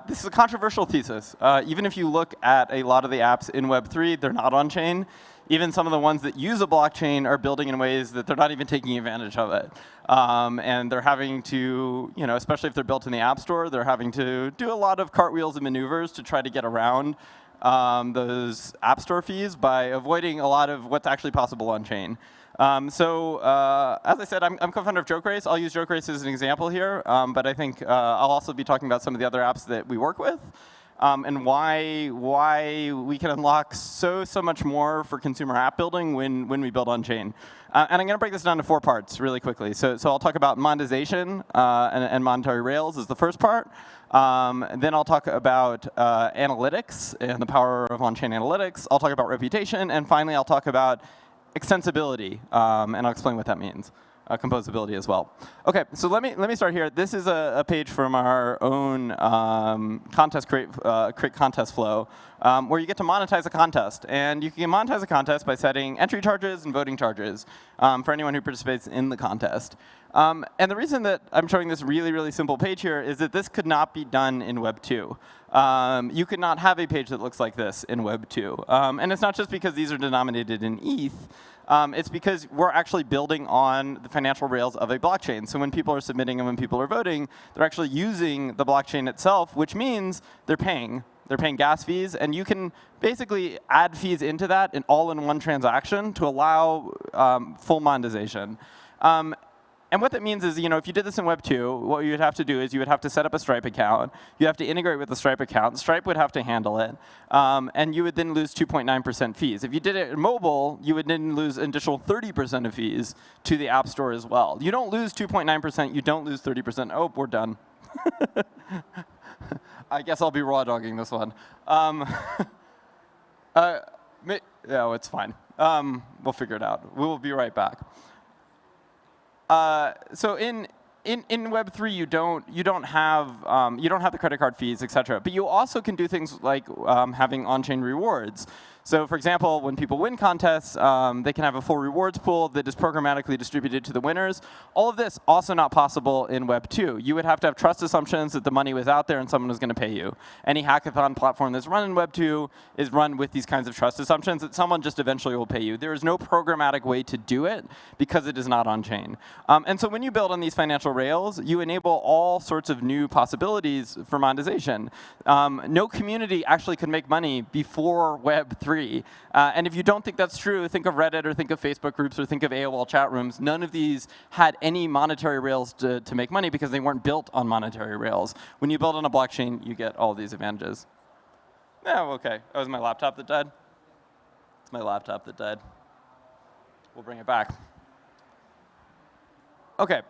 this is a controversial thesis. Even if you look at a lot of the apps in Web3, they're not on chain. Even some of the ones that use a blockchain are building in ways that they're not even taking advantage of it. And they're having to, especially if they're built in the App Store, they're having to do a lot of cartwheels and maneuvers to try to get around those App Store fees by avoiding a lot of what's actually possible on chain. As I said, I'm co-founder of Joke Race. I'll use Joke Race as an example here, but I think I'll also be talking about some of the other apps that we work with and why we can unlock so much more for consumer app building when we build on chain. And I'm going to break this down to 4 parts really quickly. So I'll talk about monetization and monetary rails is the first part. Then I'll talk about analytics and the power of on-chain analytics. I'll talk about reputation, and finally I'll talk about extensibility, and I'll explain what that means. composability as well. Okay, so let me start here. This is a page from our own contest create contest flow, where you get to monetize a contest, and you can monetize a contest by setting entry charges and voting charges for anyone who participates in the contest. And the reason that I'm showing this really simple page here is that this could not be done in Web 2. You could not have a page that looks like this in Web 2. And it's not just because these are denominated in ETH. It's because we're actually building on the financial rails of a blockchain. So when people are submitting and when people are voting, they're actually using the blockchain itself, which means they're paying. They're paying gas fees, and you can basically add fees into that all in one transaction to allow full monetization. And what that means is, if you did this in Web 2, what you would have to do is you would have to set up a Stripe account. You have to integrate with the Stripe account. Stripe would have to handle it. And you would then lose 2.9% fees. If you did it in mobile, you would then lose an additional 30% of fees to the App Store as well. You don't lose 2.9%. You don't lose 30%. Oh, we're done. I guess I'll be raw dogging this one. No, it's fine. We'll figure it out. We will be right back. So in Web 3, you don't have the credit card fees, etc. But you also can do things like having on-chain rewards. So for example, when people win contests, they can have a full rewards pool that is programmatically distributed to the winners. All of this also not possible in Web 2. You would have to have trust assumptions that the money was out there and someone was going to pay you. Any hackathon platform that's run in Web 2 is run with these kinds of trust assumptions that someone just eventually will pay you. There is no programmatic way to do it because it is not on-chain. And so when you build on these financial rails, you enable all sorts of new possibilities for monetization. No community actually could make money before Web 3. And if you don't think that's true, think of Reddit or think of Facebook groups or think of AOL chat rooms. None of these had any monetary rails to make money because they weren't built on monetary rails. When you build on a blockchain, you get all these advantages. Oh, OK. That was my laptop that died. It's my laptop that died. We'll bring it back. OK.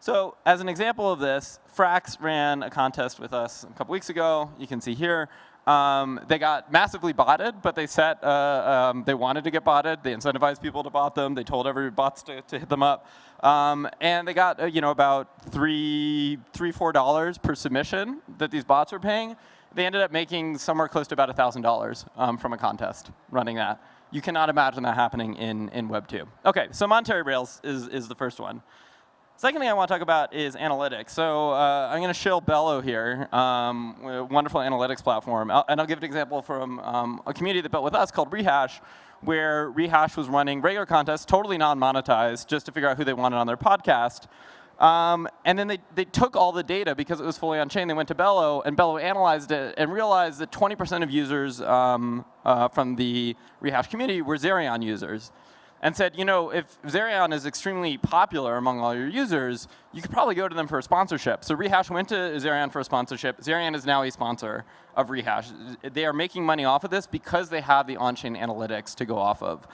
So as an example of this, Frax ran a contest with us a couple weeks ago. You can see here. They got massively botted, but they set they wanted to get botted. They incentivized people to bot them. They told every bots to hit them up, and they got about $4 per submission that these bots were paying. They ended up making somewhere close to about $1,000 from a contest running that. You cannot imagine that happening in Web 2. Okay, so monetary rails is the first one. Second thing I want to talk about is analytics. So I'm going to shill Bello here, a wonderful analytics platform. And I'll give an example from a community that built with us called Rehash, where Rehash was running regular contests, totally non-monetized, just to figure out who they wanted on their podcast. And then they took all the data because it was fully on-chain. They went to Bello, and Bello analyzed it and realized that 20% of users from the Rehash community were Zerion users. And said, if Zerion is extremely popular among all your users, you could probably go to them for a sponsorship. So Rehash went to Zerion for a sponsorship. Zerion is now a sponsor of Rehash. They are making money off of this because they have the on-chain analytics to go off of.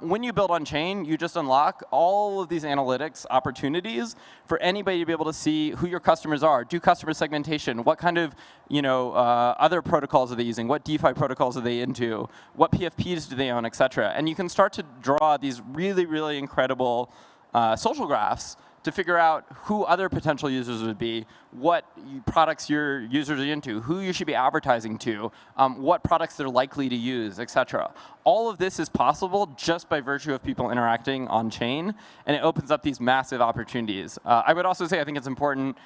When you build on-chain, you just unlock all of these analytics opportunities for anybody to be able to see who your customers are, do customer segmentation, what kind of other protocols are they using, what DeFi protocols are they into, what PFPs do they own, et cetera. And you can start to draw these really incredible social graphs to figure out who other potential users would be, what products your users are into, who you should be advertising to, what products they're likely to use, et cetera. All of this is possible just by virtue of people interacting on-chain, and it opens up these massive opportunities. I would also say I think it's important,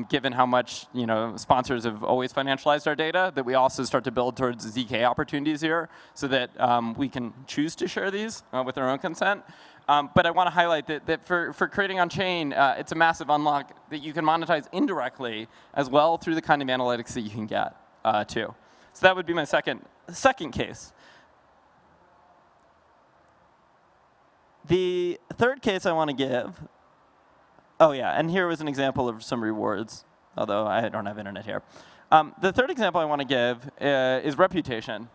given how much sponsors have always financialized our data, that we also start to build towards ZK opportunities here so that we can choose to share these with our own consent. But I want to highlight that for creating on-chain, it's a massive unlock that you can monetize indirectly as well through the kind of analytics that you can get, too. So that would be my second case. The third case I want to give, and here was an example of some rewards, although I don't have internet here. The third example I want to give is reputation.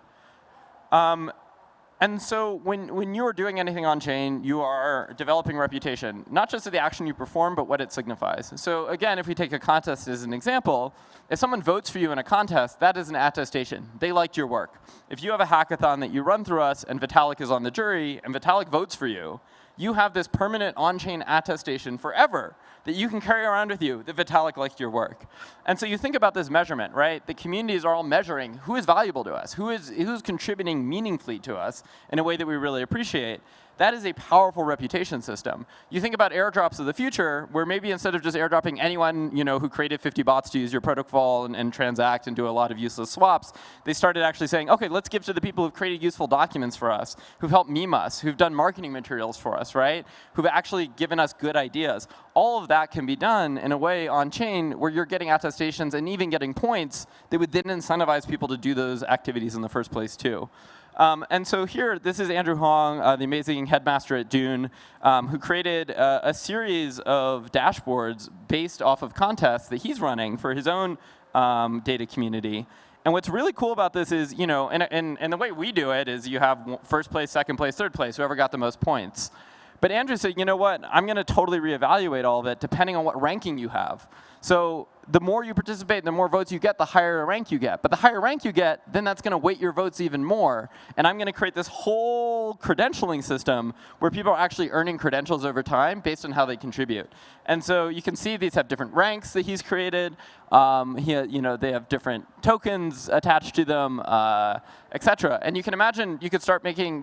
And so when you're doing anything on-chain, you are developing reputation, not just of the action you perform, but what it signifies. So again, if we take a contest as an example, if someone votes for you in a contest, that is an attestation. They liked your work. If you have a hackathon that you run through us, and Vitalik is on the jury, and Vitalik votes for you, you have this permanent on-chain attestation forever that you can carry around with you that Vitalik liked your work. And so you think about this measurement, right? The communities are all measuring who is valuable to us, who's contributing meaningfully to us in a way that we really appreciate. That is a powerful reputation system. You think about airdrops of the future, where maybe instead of just airdropping anyone who created 50 bots to use your protocol and transact and do a lot of useless swaps, they started actually saying, OK, let's give to the people who've created useful documents for us, who've helped meme us, who've done marketing materials for us, right? Who've actually given us good ideas. All of that can be done in a way on-chain where you're getting attestations and even getting points that would then incentivize people to do those activities in the first place, too. And so here, this is Andrew Huang, the amazing headmaster at Dune, who created a series of dashboards based off of contests that he's running for his own data community. And what's really cool about this is, and the way we do it is you have first place, second place, third place, whoever got the most points. But Andrew said, you know what, I'm going to totally reevaluate all of it depending on what ranking you have. So the more you participate, the more votes you get, the higher a rank you get. But the higher rank you get, then that's going to weight your votes even more. And I'm going to create this whole credentialing system where people are actually earning credentials over time based on how they contribute. And so you can see these have different ranks that he's created. They have different tokens attached to them, et cetera. And you can imagine you could start making,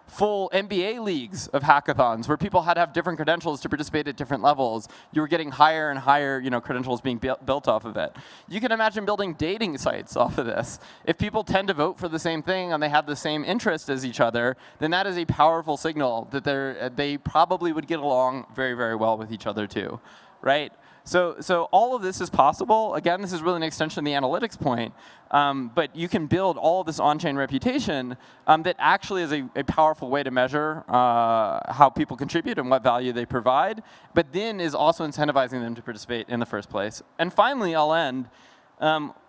full NBA leagues of hackathons where people had to have different credentials to participate at different levels. You were getting higher and higher, credentials being built off of it. You can imagine building dating sites off of this. If people tend to vote for the same thing and they have the same interest as each other, then that is a powerful signal that they probably would get along very, very well with each other too, right? So all of this is possible. Again, this is really an extension of the analytics point. But you can build all of this on-chain reputation that actually is a powerful way to measure how people contribute and what value they provide, but then is also incentivizing them to participate in the first place. And finally, I'll end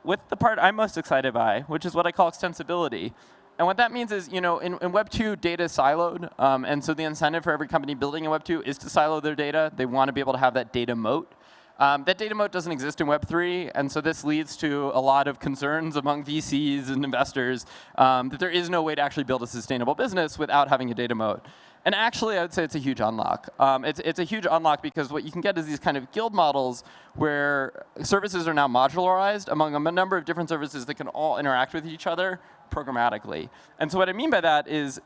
with the part I'm most excited by, which is what I call extensibility. And what that means is, in Web 2, data is siloed. And so the incentive for every company building in Web 2 is to silo their data. They want to be able to have that data moat. That data moat doesn't exist in Web3, and so this leads to a lot of concerns among VCs and investors that there is no way to actually build a sustainable business without having a data moat. And actually, I would say it's a huge unlock. It's a huge unlock because what you can get is these kind of guild models where services are now modularized among a number of different services that can all interact with each other programmatically. And so what I mean by that is,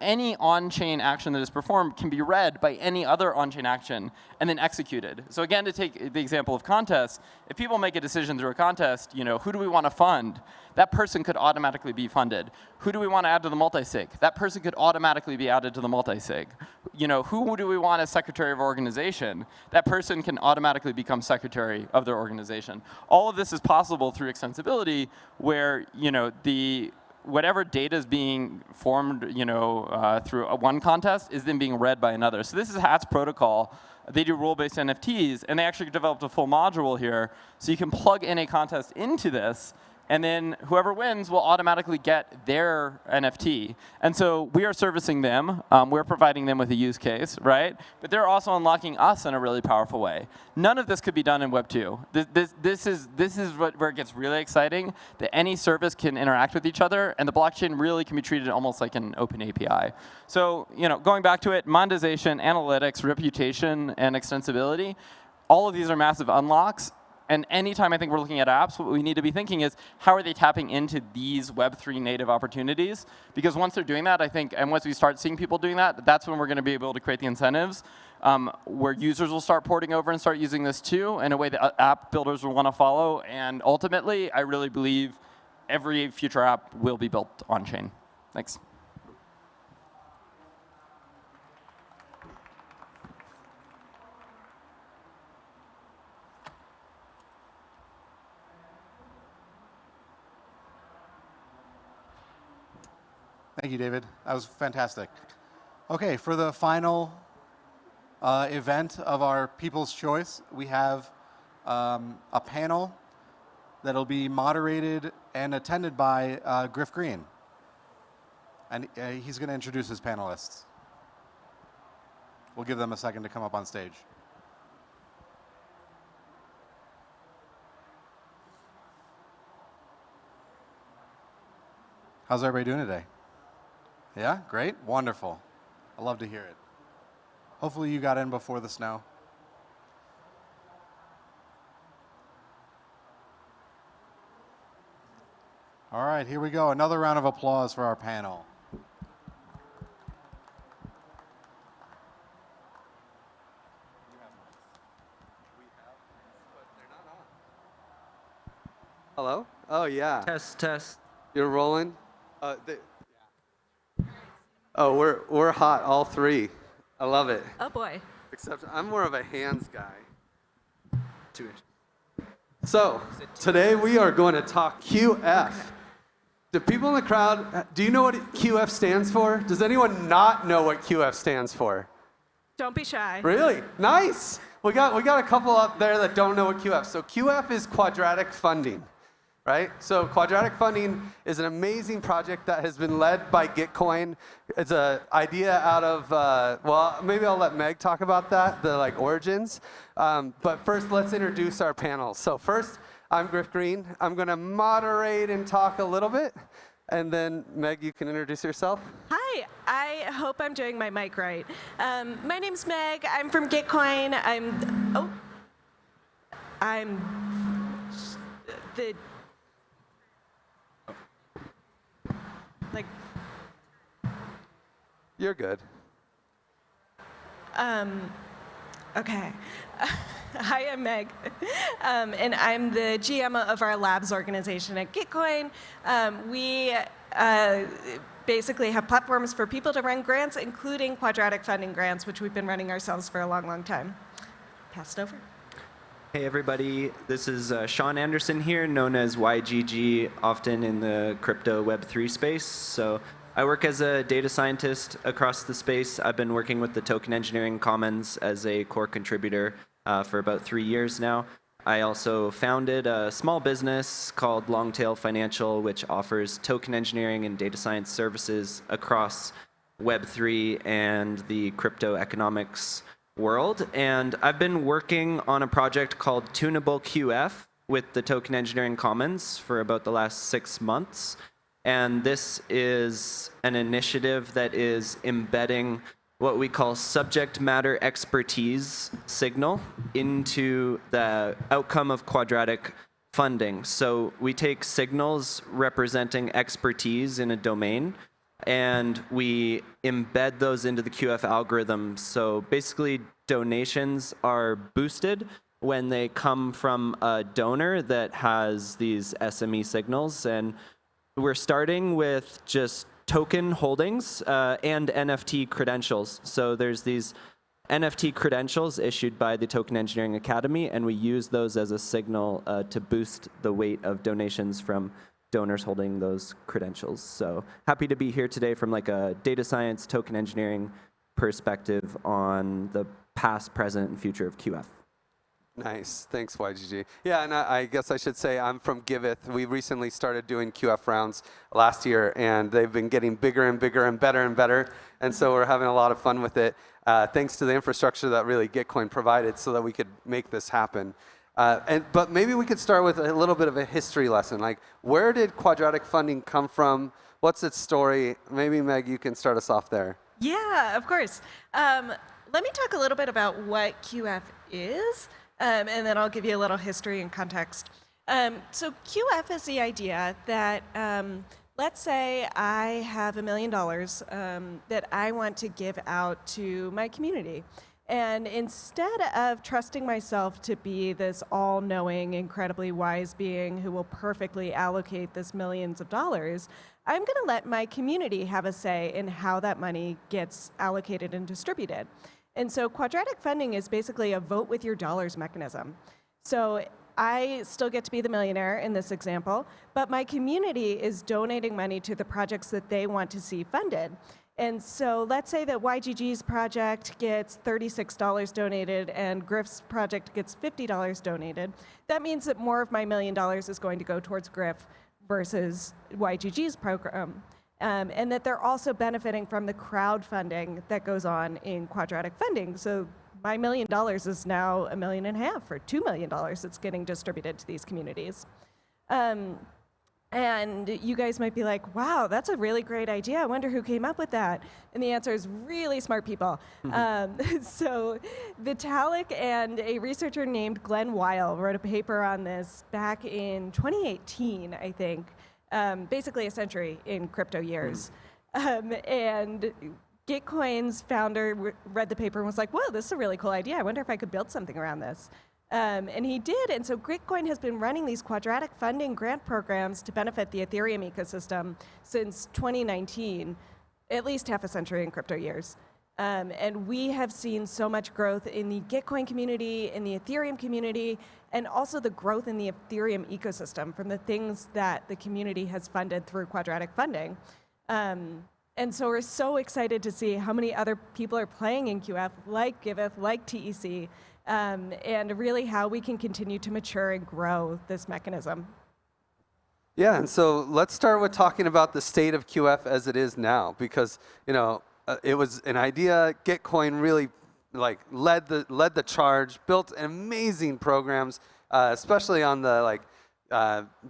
any on-chain action that is performed can be read by any other on-chain action and then executed. So again, to take the example of contests, if people make a decision through a contest, who do we want to fund? That person could automatically be funded. Who do we want to add to the multi-sig? That person could automatically be added to the multi-sig. Who do we want as secretary of organization? That person can automatically become secretary of their organization. All of this is possible through extensibility, where whatever data is being formed through one contest is then being read by another. So this is Hat's protocol. They do rule-based NFTs, and they actually developed a full module here. So you can plug in a contest into this, and then whoever wins will automatically get their NFT. And so we are servicing them. We're providing them with a use case, right? But they're also unlocking us in a really powerful way. None of this could be done in Web 2. This is where it gets really exciting, that any service can interact with each other, and the blockchain really can be treated almost like an open API. So going back to it, monetization, analytics, reputation, and extensibility, all of these are massive unlocks. And anytime I think we're looking at apps, what we need to be thinking is, how are they tapping into these Web3 native opportunities? Because once they're doing that, I think, and once we start seeing people doing that, that's when we're going to be able to create the incentives where users will start porting over and start using this too in a way that app builders will want to follow. And ultimately, I really believe every future app will be built on-chain. Thanks. Thank you, David. That was fantastic. OK, for the final event of our People's Choice, we have a panel that'll be moderated and attended by Griff Green. And he's going to introduce his panelists. We'll give them a second to come up on stage. How's everybody doing today? Yeah, great, wonderful. I love to hear it. Hopefully you got in before the snow. All right, here we go. Another round of applause for our panel. Hello? Oh, yeah. Test. You're rolling? Oh, we're hot, all three. I love it. Oh boy. Except I'm more of a hands guy. 2 inches. So, today we are going to talk QF. Do people in the crowd, do you know what QF stands for? Does anyone not know what QF stands for? Don't be shy. Really? Nice. We got a couple up there that don't know what QF. So QF is quadratic funding, right? So quadratic funding is an amazing project that has been led by Gitcoin. It's an idea out of, well, maybe I'll let Meg talk about that, the origins. But first, let's introduce our panel. So first, I'm Griff Green. I'm going to moderate and talk a little bit. And then, Meg, you can introduce yourself. Hi, I hope I'm doing my mic right. My name's Meg. I'm from Gitcoin. I'm the, You're good. Okay. Hi, I'm Meg, and I'm the GM of our labs organization at Gitcoin. We basically have platforms for people to run grants, including quadratic funding grants, which we've been running ourselves for a long, long time. Pass it over. Hey everybody, this is Sean Anderson here, known as YGG, often in the crypto Web3 space. So I work as a data scientist across the space. I've been working with the Token Engineering Commons as a core contributor for about 3 years now. I also founded a small business called Longtail Financial, which offers token engineering and data science services across Web3 and the crypto economics world. And I've been working on a project called Tunable QF with the Token Engineering Commons for about the last 6 months. And this is an initiative that is embedding what we call subject matter expertise signal into the outcome of quadratic funding. So we take signals representing expertise in a domain, and we embed those into the QF algorithm. So basically, donations are boosted when they come from a donor that has these SME signals. And we're starting with just token holdings and NFT credentials. So there's these NFT credentials issued by the Token Engineering Academy, and we use those as a signal to boost the weight of donations from donors holding those credentials. So happy to be here today from like a data science, token engineering perspective on the past, present, and future of QF. Nice. Thanks, YGG. Yeah, and I guess I should say I'm from Giveth. We recently started doing QF rounds last year, and they've been getting bigger and bigger and better and better. And so we're having a lot of fun with it, thanks to the infrastructure that really Gitcoin provided so that we could make this happen. But maybe we could start with a little bit of a history lesson. Like, where did quadratic funding come from? What's its story? Maybe, Meg, you can start us off there. Yeah, of course. Let me talk a little bit about what QF is. And then I'll give you a little history and context. So QF is the idea that, let's say I have $1 million that I want to give out to my community. And instead of trusting myself to be this all-knowing, incredibly wise being who will perfectly allocate this millions of dollars, I'm going to let my community have a say in how that money gets allocated and distributed. And so quadratic funding is basically a vote with your dollars mechanism. So I still get to be the millionaire in this example, but my community is donating money to the projects that they want to see funded. And so let's say that YGG's project gets $36 donated and Griff's project gets $50 donated. That means that more of my $1 million is going to go towards Griff versus YGG's program. And that they're also benefiting from the crowdfunding that goes on in quadratic funding. So my $1 million is now $1.5 million or $2 million that's getting distributed to these communities. And you guys might be like, wow, that's a really great idea. I wonder who came up with that. And the answer is really smart people. So Vitalik and a researcher named Glenn Weil wrote a paper on this back in 2018, I think, basically a century in crypto years. And Gitcoin's founder read the paper and was like, whoa, this is a really cool idea. I wonder if I could build something around this. And he did, and so Gitcoin has been running these quadratic funding grant programs to benefit the Ethereum ecosystem since 2019, at least half a century in crypto years. And we have seen so much growth in the Gitcoin community, in the Ethereum community, and also the growth in the Ethereum ecosystem from the things that the community has funded through quadratic funding. And so we're so excited to see how many other people are playing in QF, like Giveth, like TEC, and really how we can continue to mature and grow this mechanism. Yeah, and so let's start with talking about the state of QF as it is now, because it was an idea. Gitcoin really led the charge, built amazing programs, especially on the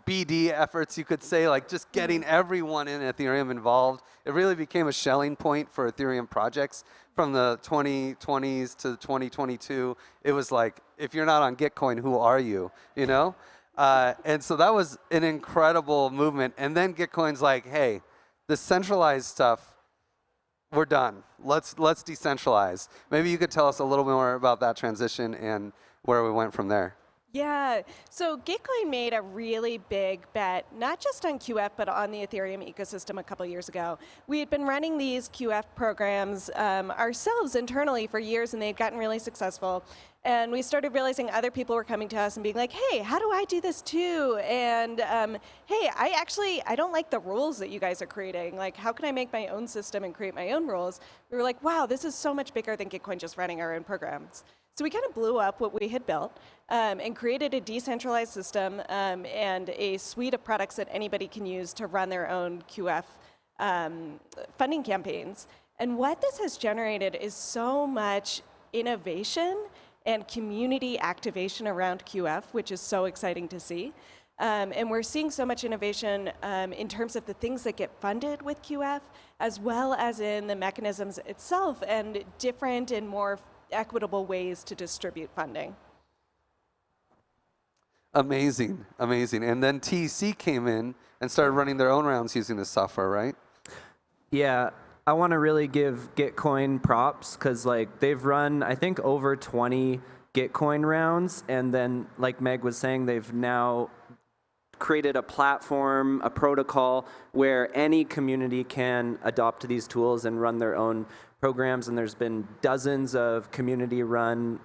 BD efforts, you could say, just getting everyone in Ethereum involved. It really became a Schelling point for Ethereum projects from the 2020s to 2022. It was like, if you're not on Gitcoin, who are you? And so that was an incredible movement. And then Gitcoin's like, hey, the centralized stuff, we're done. Let's decentralize. Maybe you could tell us a little bit more about that transition and where we went from there. Yeah, so Gitcoin made a really big bet, not just on QF, but on the Ethereum ecosystem a couple years ago. We had been running these QF programs ourselves internally for years, and they'd gotten really successful. And we started realizing other people were coming to us and being like, hey, how do I do this too? And hey, I don't like the rules that you guys are creating. Like, how can I make my own system and create my own rules? We were like, wow, this is so much bigger than Gitcoin just running our own programs. So we kind of blew up what we had built and created a decentralized system and a suite of products that anybody can use to run their own QF funding campaigns. And what this has generated is so much innovation and community activation around QF, which is so exciting to see. And we're seeing so much innovation in terms of the things that get funded with QF, as well as in the mechanisms itself and different and more equitable ways to distribute funding. Amazing, amazing. And then TEC came in and started running their own rounds using this software, right? Yeah, I want to really give Gitcoin props because they've run, I think, over 20 Gitcoin rounds, and then like Meg was saying, they've now created a platform, a protocol where any community can adopt these tools and run their own programs, and there's been dozens of community-run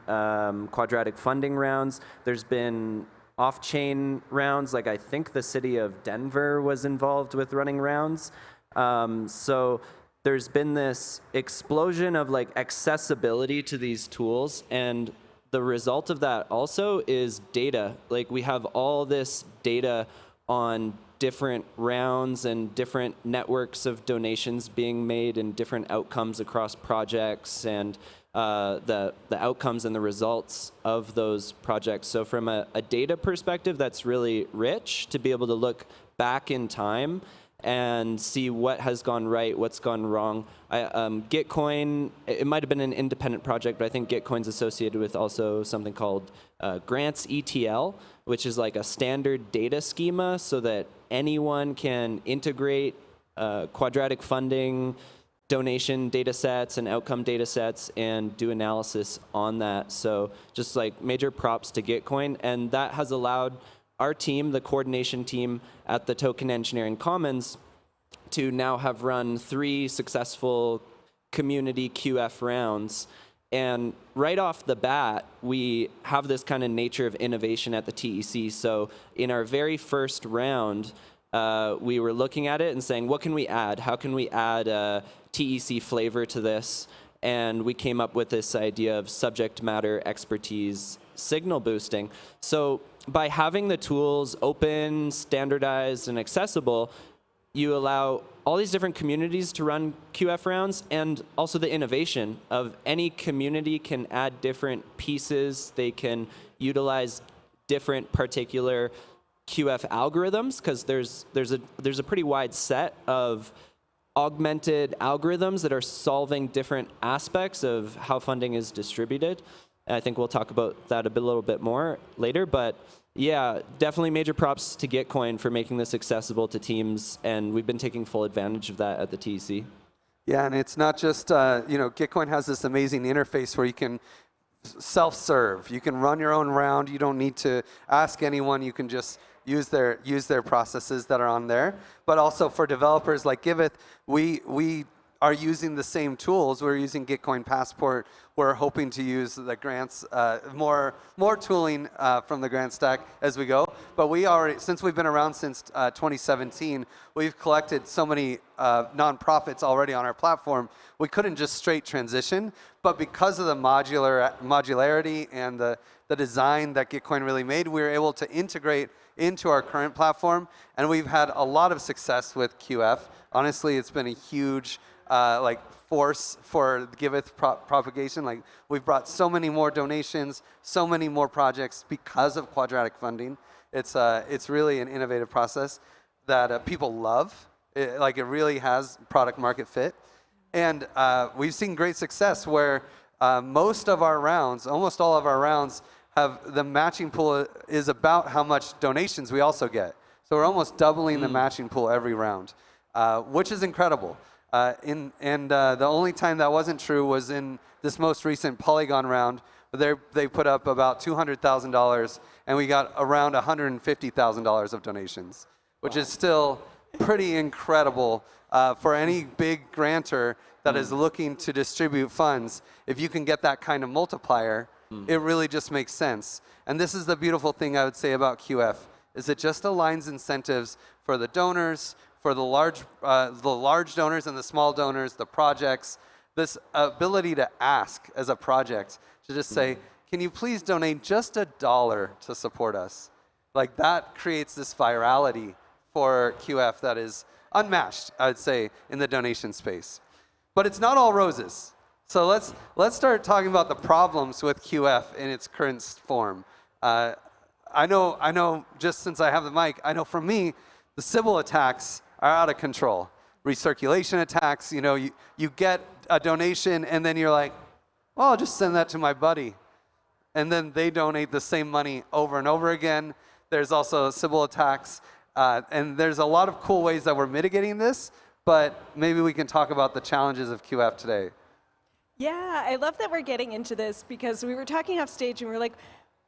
quadratic funding rounds. There's been off-chain rounds, I think the city of Denver was involved with running rounds. So there's been this explosion of accessibility to these tools, and the result of that also is data. We have all this data on different rounds and different networks of donations being made and different outcomes across projects and the outcomes and the results of those projects. So from a data perspective, that's really rich to be able to look back in time and see what has gone right, what's gone wrong. Gitcoin, it might have been an independent project, but I think Gitcoin's associated with also something called Grants ETL, which is a standard data schema so that anyone can integrate quadratic funding, donation data sets and outcome data sets and do analysis on that. So just major props to Gitcoin. And that has allowed our team, the coordination team at the Token Engineering Commons, to now have run 3 successful community QF rounds. And right off the bat, we have this kind of nature of innovation at the TEC. So in our very first round, we were looking at it and saying, what can we add? How can we add a TEC flavor to this? And we came up with this idea of subject matter expertise signal boosting. So by having the tools open, standardized, and accessible, you allow all these different communities to run QF rounds, and also the innovation of any community can add different pieces. They can utilize different particular QF algorithms, because there's a pretty wide set of augmented algorithms that are solving different aspects of how funding is distributed. And I think we'll talk about that a little bit more later. But yeah, definitely major props to Gitcoin for making this accessible to teams, and we've been taking full advantage of that at the TEC. Yeah, and it's not just, Gitcoin has this amazing interface where you can self-serve. You can run your own round. You don't need to ask anyone. You can just use their processes that are on there. But also for developers like Giveth, we are using the same tools. We're using Gitcoin Passport. We're hoping to use the grants, more tooling from the grant stack as we go. But we already, since we've been around since 2017, we've collected so many nonprofits already on our platform. We couldn't just straight transition, but because of the modularity and the design that Gitcoin really made, we were able to integrate into our current platform, and we've had a lot of success with QF. Honestly, it's been a huge force for Giveth propagation. Like, we've brought so many more donations, so many more projects because of quadratic funding. It's really an innovative process that people love. It really has product market fit. And we've seen great success where most of our rounds, almost all of our rounds, have the matching pool is about how much donations we also get. So we're almost doubling the matching pool every round, which is incredible. The only time that wasn't true was in this most recent Polygon round. They put up about $200,000, and we got around $150,000 of donations, which is still pretty incredible for any big grantor that is looking to distribute funds. If you can get that kind of multiplier, it really just makes sense. And this is the beautiful thing I would say about QF, is it just aligns incentives for the donors, for the large donors and the small donors, the projects, this ability to ask as a project, to just say, can you please donate just $1 to support us? Like, that creates this virality for QF that is unmatched, I would say, in the donation space. But it's not all roses. So let's start talking about the problems with QF in its current form. I know, just since I have the mic, I know for me, the Sybil attacks are out of control. Recirculation attacks, you get a donation and then you're like, well, I'll just send that to my buddy. And then they donate the same money over and over again. There's also Sybil attacks. And there's a lot of cool ways that we're mitigating this, but maybe we can talk about the challenges of QF today. Yeah, I love that we're getting into this because we were talking off stage and we were like,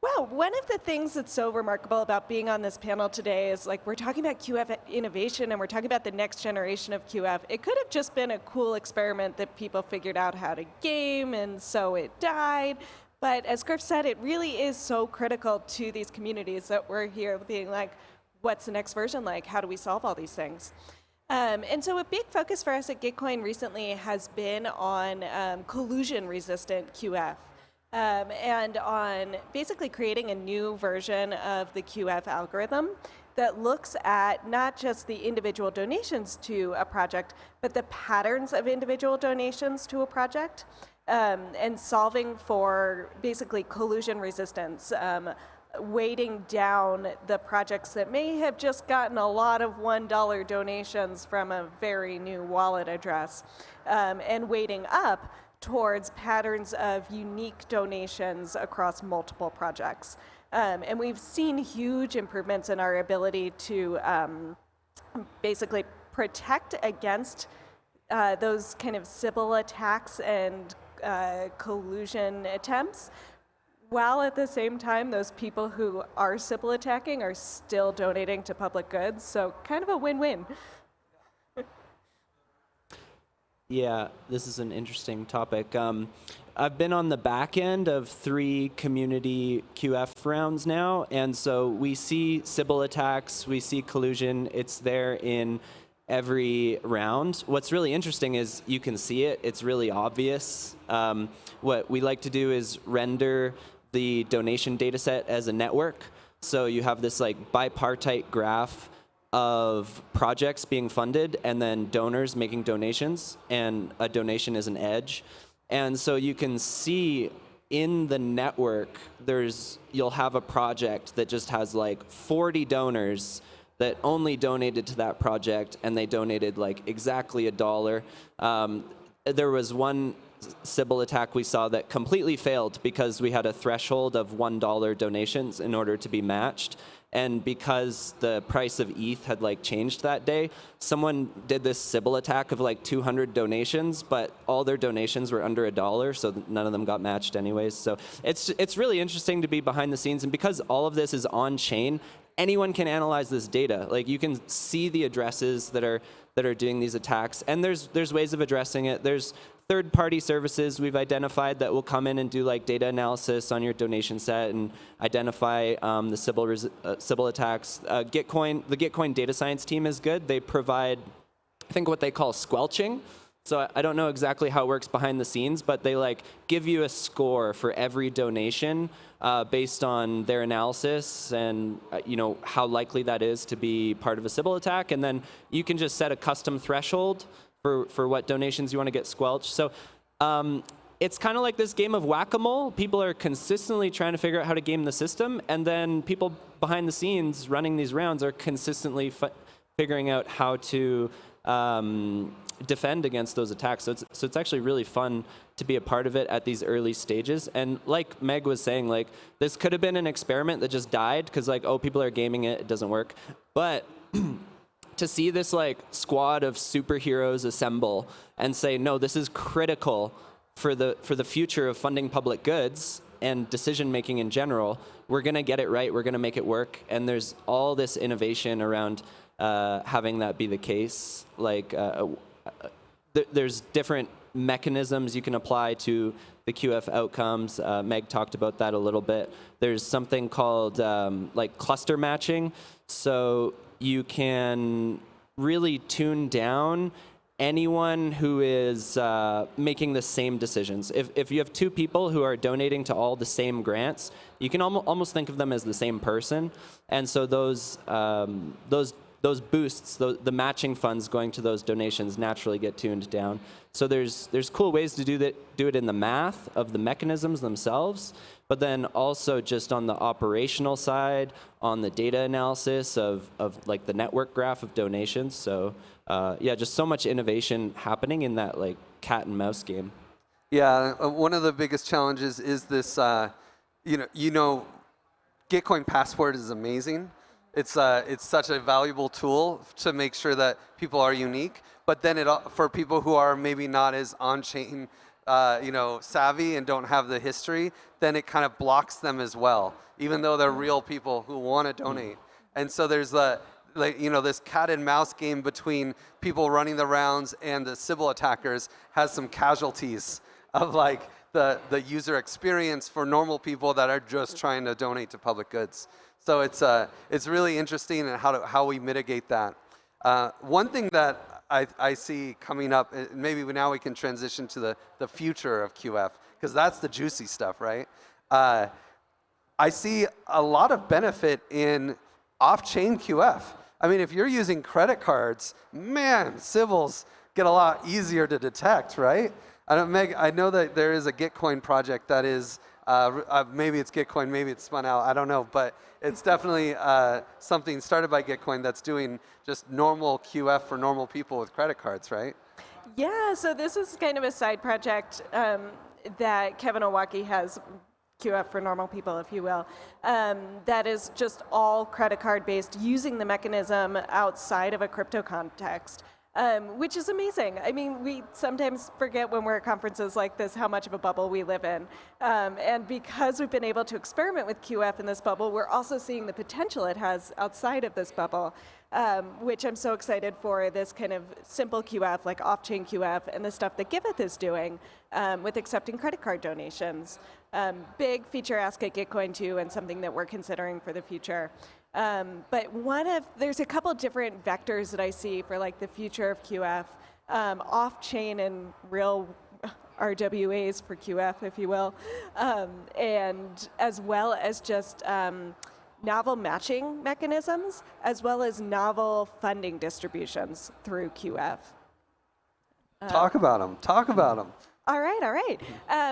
wow, one of the things that's so remarkable about being on this panel today is we're talking about QF innovation and we're talking about the next generation of QF. It could have just been a cool experiment that people figured out how to game and so it died. But as Griff said, it really is so critical to these communities that we're here being like, what's the next version like? How do we solve all these things? And so a big focus for us at Gitcoin recently has been on collusion-resistant QF and on basically creating a new version of the QF algorithm that looks at not just the individual donations to a project, but the patterns of individual donations to a project, and solving for basically collusion resistance, weighting down the projects that may have just gotten a lot of $1 donations from a very new wallet address, and weighting up towards patterns of unique donations across multiple projects. And we've seen huge improvements in our ability to basically protect against those kind of Sybil attacks and collusion attempts, while at the same time those people who are Sybil attacking are still donating to public goods. So kind of a win-win. Yeah, this is an interesting topic. I've been on the back end of 3 community QF rounds now, and so we see Sybil attacks, we see collusion. It's there in every round. What's really interesting is you can see it. It's really obvious. What we like to do is render the donation data set as a network. So you have this bipartite graph of projects being funded and then donors making donations, and a donation is an edge. And so you can see in the network, you'll have a project that just has like 40 donors that only donated to that project, and they donated like exactly $1. There was one Sybil attack we saw that completely failed because we had a threshold of $1 donations in order to be matched. And because the price of ETH had like changed that day, someone did this Sybil attack of like 200 donations, but all their donations were under $1, so none of them got matched anyways. So it's really interesting to be behind the scenes, and because all of this is on chain, anyone can analyze this data. Like you can see the addresses that are doing these attacks, and there's ways of addressing it. There's third-party services we've identified that will come in and do like data analysis on your donation set and identify the Sybil attacks. The Gitcoin data science team is good. They provide, I think, what they call squelching. So I don't know exactly how it works behind the scenes, but they like give you a score for every donation based on their analysis and how likely that is to be part of a Sybil attack, and then you can just set a custom threshold for what donations you want to get squelched. So it's kind of like this game of whack-a-mole. People are consistently trying to figure out how to game the system, and then people behind the scenes running these rounds are consistently figuring out how to defend against those attacks. So it's actually really fun to be a part of it at these early stages. And like Meg was saying, like this could have been an experiment that just died because like, oh, people are gaming it, it doesn't work. But to see this like squad of superheroes assemble and say, no, this is critical for the future of funding public goods and decision making in general. We're gonna get it right. We're gonna make it work. And there's all this innovation around having that be the case. Like there's different mechanisms you can apply to the QF outcomes. Meg talked about that a little bit. There's something called like cluster matching. So you can really tune down anyone who is making the same decisions. If you have two people who are donating to all the same grants, you can almost think of them as the same person. And so those boosts, the matching funds going to those donations naturally get tuned down. So there's cool ways to do it in the math of the mechanisms themselves, but then also just on the operational side, on the data analysis of like the network graph of donations. So yeah, just so much innovation happening in that like cat and mouse game. Yeah, one of the biggest challenges is this, Gitcoin Passport is amazing. It's such a valuable tool to make sure that people are unique. But then for people who are maybe not as on-chain, savvy and don't have the history, then it kind of blocks them as well, even though they're real people who want to donate. And so there's this cat and mouse game between people running the rounds and the Sybil attackers has some casualties of like the user experience for normal people that are just trying to donate to public goods. So it's really interesting and how we mitigate that. One thing that I see coming up, maybe now we can transition to the future of QF, because that's the juicy stuff, right? I see a lot of benefit in off-chain QF. I mean, if you're using credit cards, man, Sybils get a lot easier to detect, right? Meg, I know that there is a Gitcoin project that is, maybe it's Gitcoin, maybe it's spun out, I don't know, but it's definitely something started by Gitcoin that's doing just normal QF for normal people with credit cards, right? Yeah, so this is kind of a side project that Kevin Owaki has, QF for normal people, if you will, that is just all credit card based, using the mechanism outside of a crypto context. Which is amazing. I mean, we sometimes forget when we're at conferences like this how much of a bubble we live in. And because we've been able to experiment with QF in this bubble, we're also seeing the potential it has outside of this bubble, which I'm so excited for, this kind of simple QF, like off-chain QF, and the stuff that Giveth is doing with accepting credit card donations. Big feature ask at Gitcoin too, and something that we're considering for the future. But there's a couple different vectors that I see for like the future of QF, off-chain and real RWAs for QF, if you will, and as well as just novel matching mechanisms, as well as novel funding distributions through QF. Talk about them. All right, all right.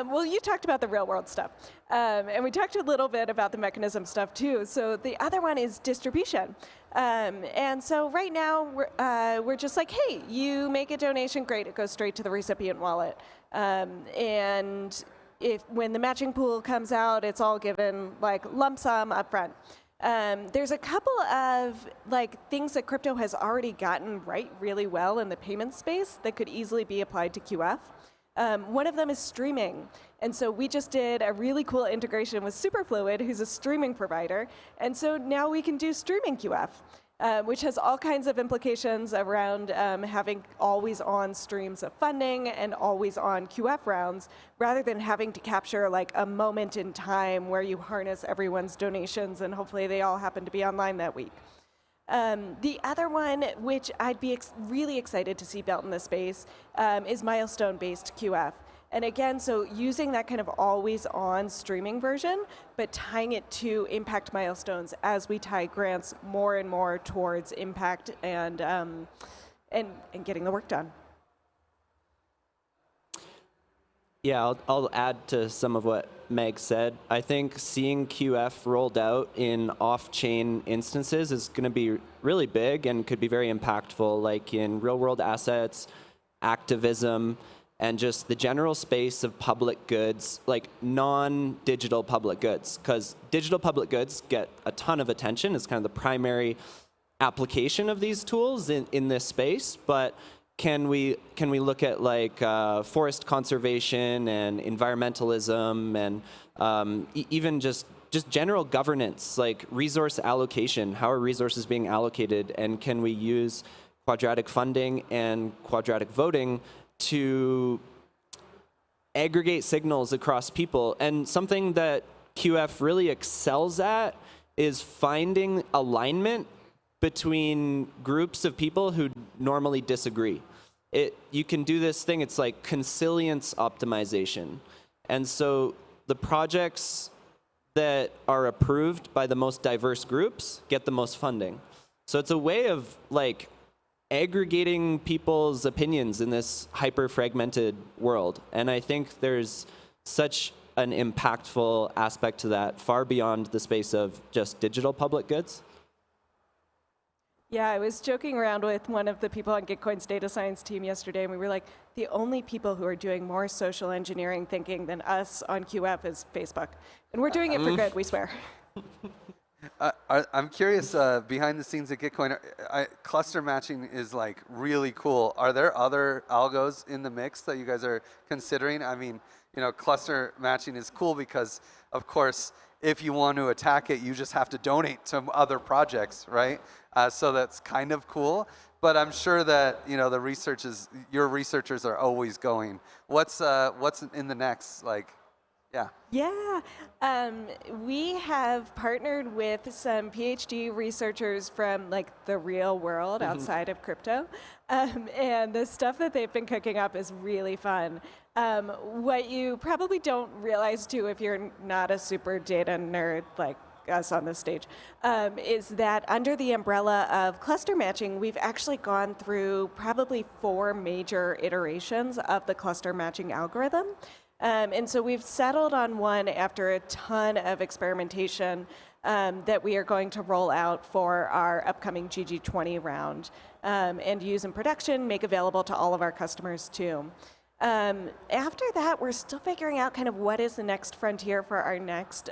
Well, you talked about the real world stuff. And we talked a little bit about the mechanism stuff too. So the other one is distribution. And so right now, we're just like, hey, you make a donation, great, it goes straight to the recipient wallet. And when the matching pool comes out, it's all given like lump sum upfront. There's a couple of things that crypto has already gotten right really well in the payment space that could easily be applied to QF. One of them is streaming. And so we just did a really cool integration with Superfluid, who's a streaming provider. And so now we can do streaming QF, which has all kinds of implications around having always-on streams of funding and always-on QF rounds, rather than having to capture like a moment in time where you harness everyone's donations and hopefully they all happen to be online that week. The other one, which I'd be really excited to see built in this space, is milestone-based QF. And again, so using that kind of always-on streaming version, but tying it to impact milestones as we tie grants more and more towards impact and getting the work done. Yeah, I'll add to some of what Meg said. I think seeing QF rolled out in off-chain instances is going to be really big and could be very impactful, like in real-world assets, activism, and just the general space of public goods, like non-digital public goods. Because digital public goods get a ton of attention. It's kind of the primary application of these tools in this space, but can we look at like forest conservation and environmentalism and even just general governance, like resource allocation? How are resources being allocated, and can we use quadratic funding and quadratic voting to aggregate signals across people? And something that QF really excels at is finding alignment between groups of people who normally disagree. You can do this thing, it's like consilience optimization. And so the projects that are approved by the most diverse groups get the most funding. So it's a way of like aggregating people's opinions in this hyper-fragmented world. And I think there's such an impactful aspect to that, far beyond the space of just digital public goods. Yeah, I was joking around with one of the people on Gitcoin's data science team yesterday, and we were like, the only people who are doing more social engineering thinking than us on QF is Facebook. And we're doing it for good, we swear. I'm curious, behind the scenes at Gitcoin, cluster matching is like really cool. Are there other algos in the mix that you guys are considering? I mean, you know, cluster matching is cool because, of course, if you want to attack it, you just have to donate to other projects, right? So that's kind of cool. But I'm sure that, you know, your researchers are always going. What's in the next, like, yeah? Yeah, we have partnered with some PhD researchers from like the real world outside of crypto. And the stuff that they've been cooking up is really fun. What you probably don't realize too, if you're not a super data nerd like us on this stage, is that under the umbrella of cluster matching, we've actually gone through probably 4 major iterations of the cluster matching algorithm. And so we've settled on one after a ton of experimentation that we are going to roll out for our upcoming GG20 round and use in production, make available to all of our customers too. After that, we're still figuring out kind of what is the next frontier for our next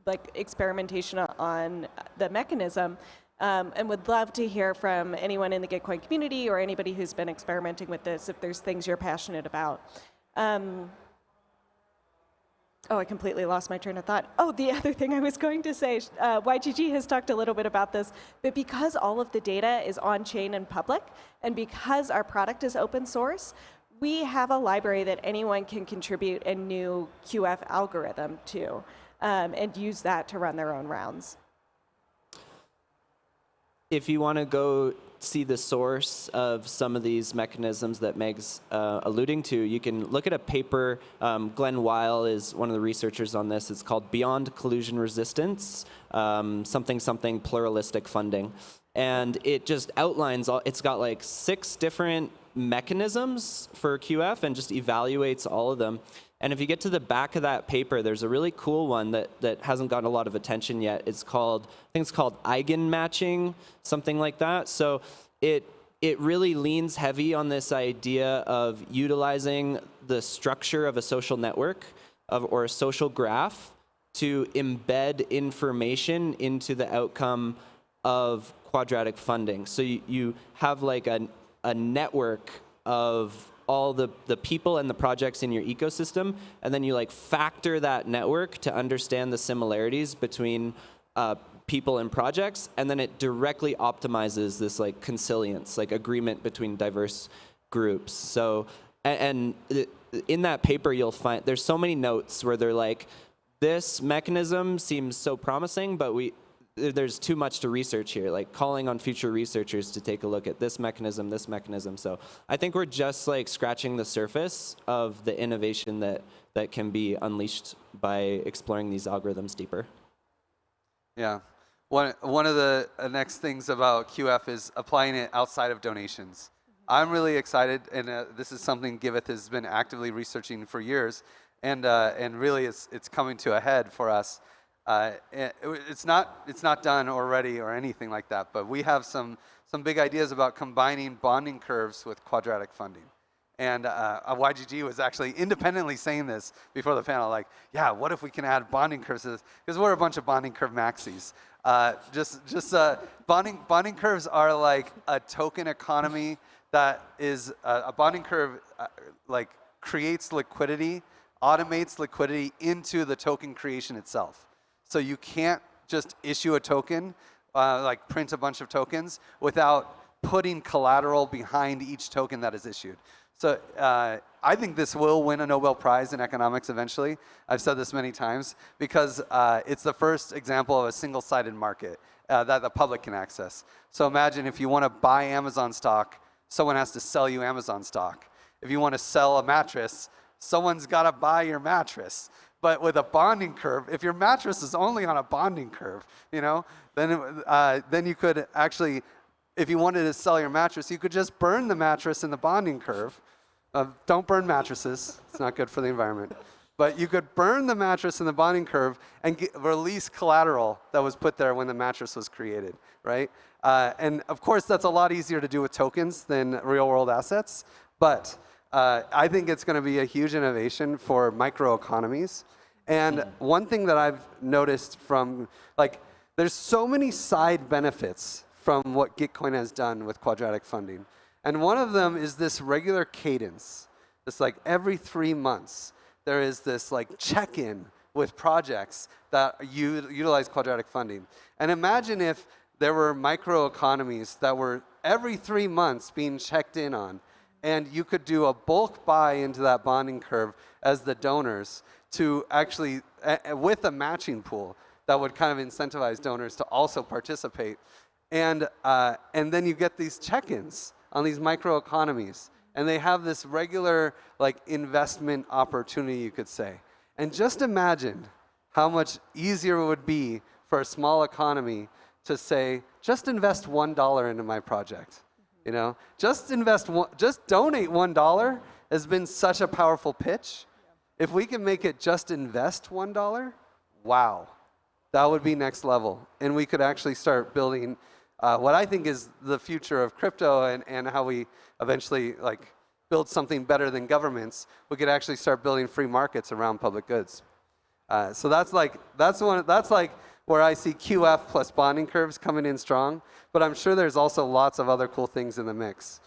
like experimentation on the mechanism. And would love to hear from anyone in the Gitcoin community or anybody who's been experimenting with this if there's things you're passionate about. Oh, I completely lost my train of thought. Oh, the other thing I was going to say, YGG has talked a little bit about this, but because all of the data is on-chain and public, and because our product is open source, we have a library that anyone can contribute a new QF algorithm to, and use that to run their own rounds. If you want to go see the source of some of these mechanisms that Meg's alluding to, you can look at a paper. Glenn Weil is one of the researchers on this. It's called Beyond Collusion Resistance, something pluralistic funding. And it just outlines, it's got like 6 different mechanisms for QF and just evaluates all of them. And if you get to the back of that paper, there's a really cool one that hasn't gotten a lot of attention yet. It's called, I think it's called eigenmatching, something like that. So it really leans heavy on this idea of utilizing the structure of a social network or a social graph to embed information into the outcome of quadratic funding. So you have like a network of all the people and the projects in your ecosystem, and then you like factor that network to understand the similarities between people and projects, and then it directly optimizes this like consilience, like agreement between diverse groups. So, and in that paper you'll find there's so many notes where they're like, this mechanism seems so promising, but there's too much to research here, like calling on future researchers to take a look at this mechanism. So I think we're just like scratching the surface of the innovation that can be unleashed by exploring these algorithms deeper. Yeah. One of the next things about QF is applying it outside of donations. I'm really excited, and this is something Giveth has been actively researching for years, and really it's coming to a head for us. It's not done already or anything like that, but we have some big ideas about combining bonding curves with quadratic funding. And YGG was actually independently saying this before the panel, like, yeah, what if we can add bonding curves? Because we're a bunch of bonding curve maxis. Bonding curves are like a token economy that is a bonding curve like creates liquidity, automates liquidity into the token creation itself. So you can't just issue a token, like print a bunch of tokens, without putting collateral behind each token that is issued. So I think this will win a Nobel Prize in economics eventually. I've said this many times because it's the first example of a single-sided market that the public can access. So imagine if you want to buy Amazon stock, someone has to sell you Amazon stock. If you want to sell a mattress, someone's got to buy your mattress. But with a bonding curve, if your mattress is only on a bonding curve, then you could actually, if you wanted to sell your mattress, you could just burn the mattress in the bonding curve. Don't burn mattresses. It's not good for the environment. But you could burn the mattress in the bonding curve and release collateral that was put there when the mattress was created, right? And of course, that's a lot easier to do with tokens than real-world assets. But I think it's going to be a huge innovation for microeconomies. And one thing that I've noticed from, like, there's so many side benefits from what Gitcoin has done with quadratic funding. And one of them is this regular cadence. It's like every 3 months, there is this like check-in with projects that utilize quadratic funding. And imagine if there were microeconomies that were every 3 months being checked in on, and you could do a bulk buy into that bonding curve as the donors to actually, with a matching pool that would kind of incentivize donors to also participate. And then you get these check-ins on these microeconomies, and they have this regular like investment opportunity, you could say. And just imagine how much easier it would be for a small economy to say, just invest $1 into my project. You know, just donate $1 has been such a powerful pitch. If we can make it just invest $1, wow, that would be next level. And we could actually start building what I think is the future of crypto and how we eventually like build something better than governments. We could actually start building free markets around public goods. So that's like where I see QF plus bonding curves coming in strong. But I'm sure there's also lots of other cool things in the mix.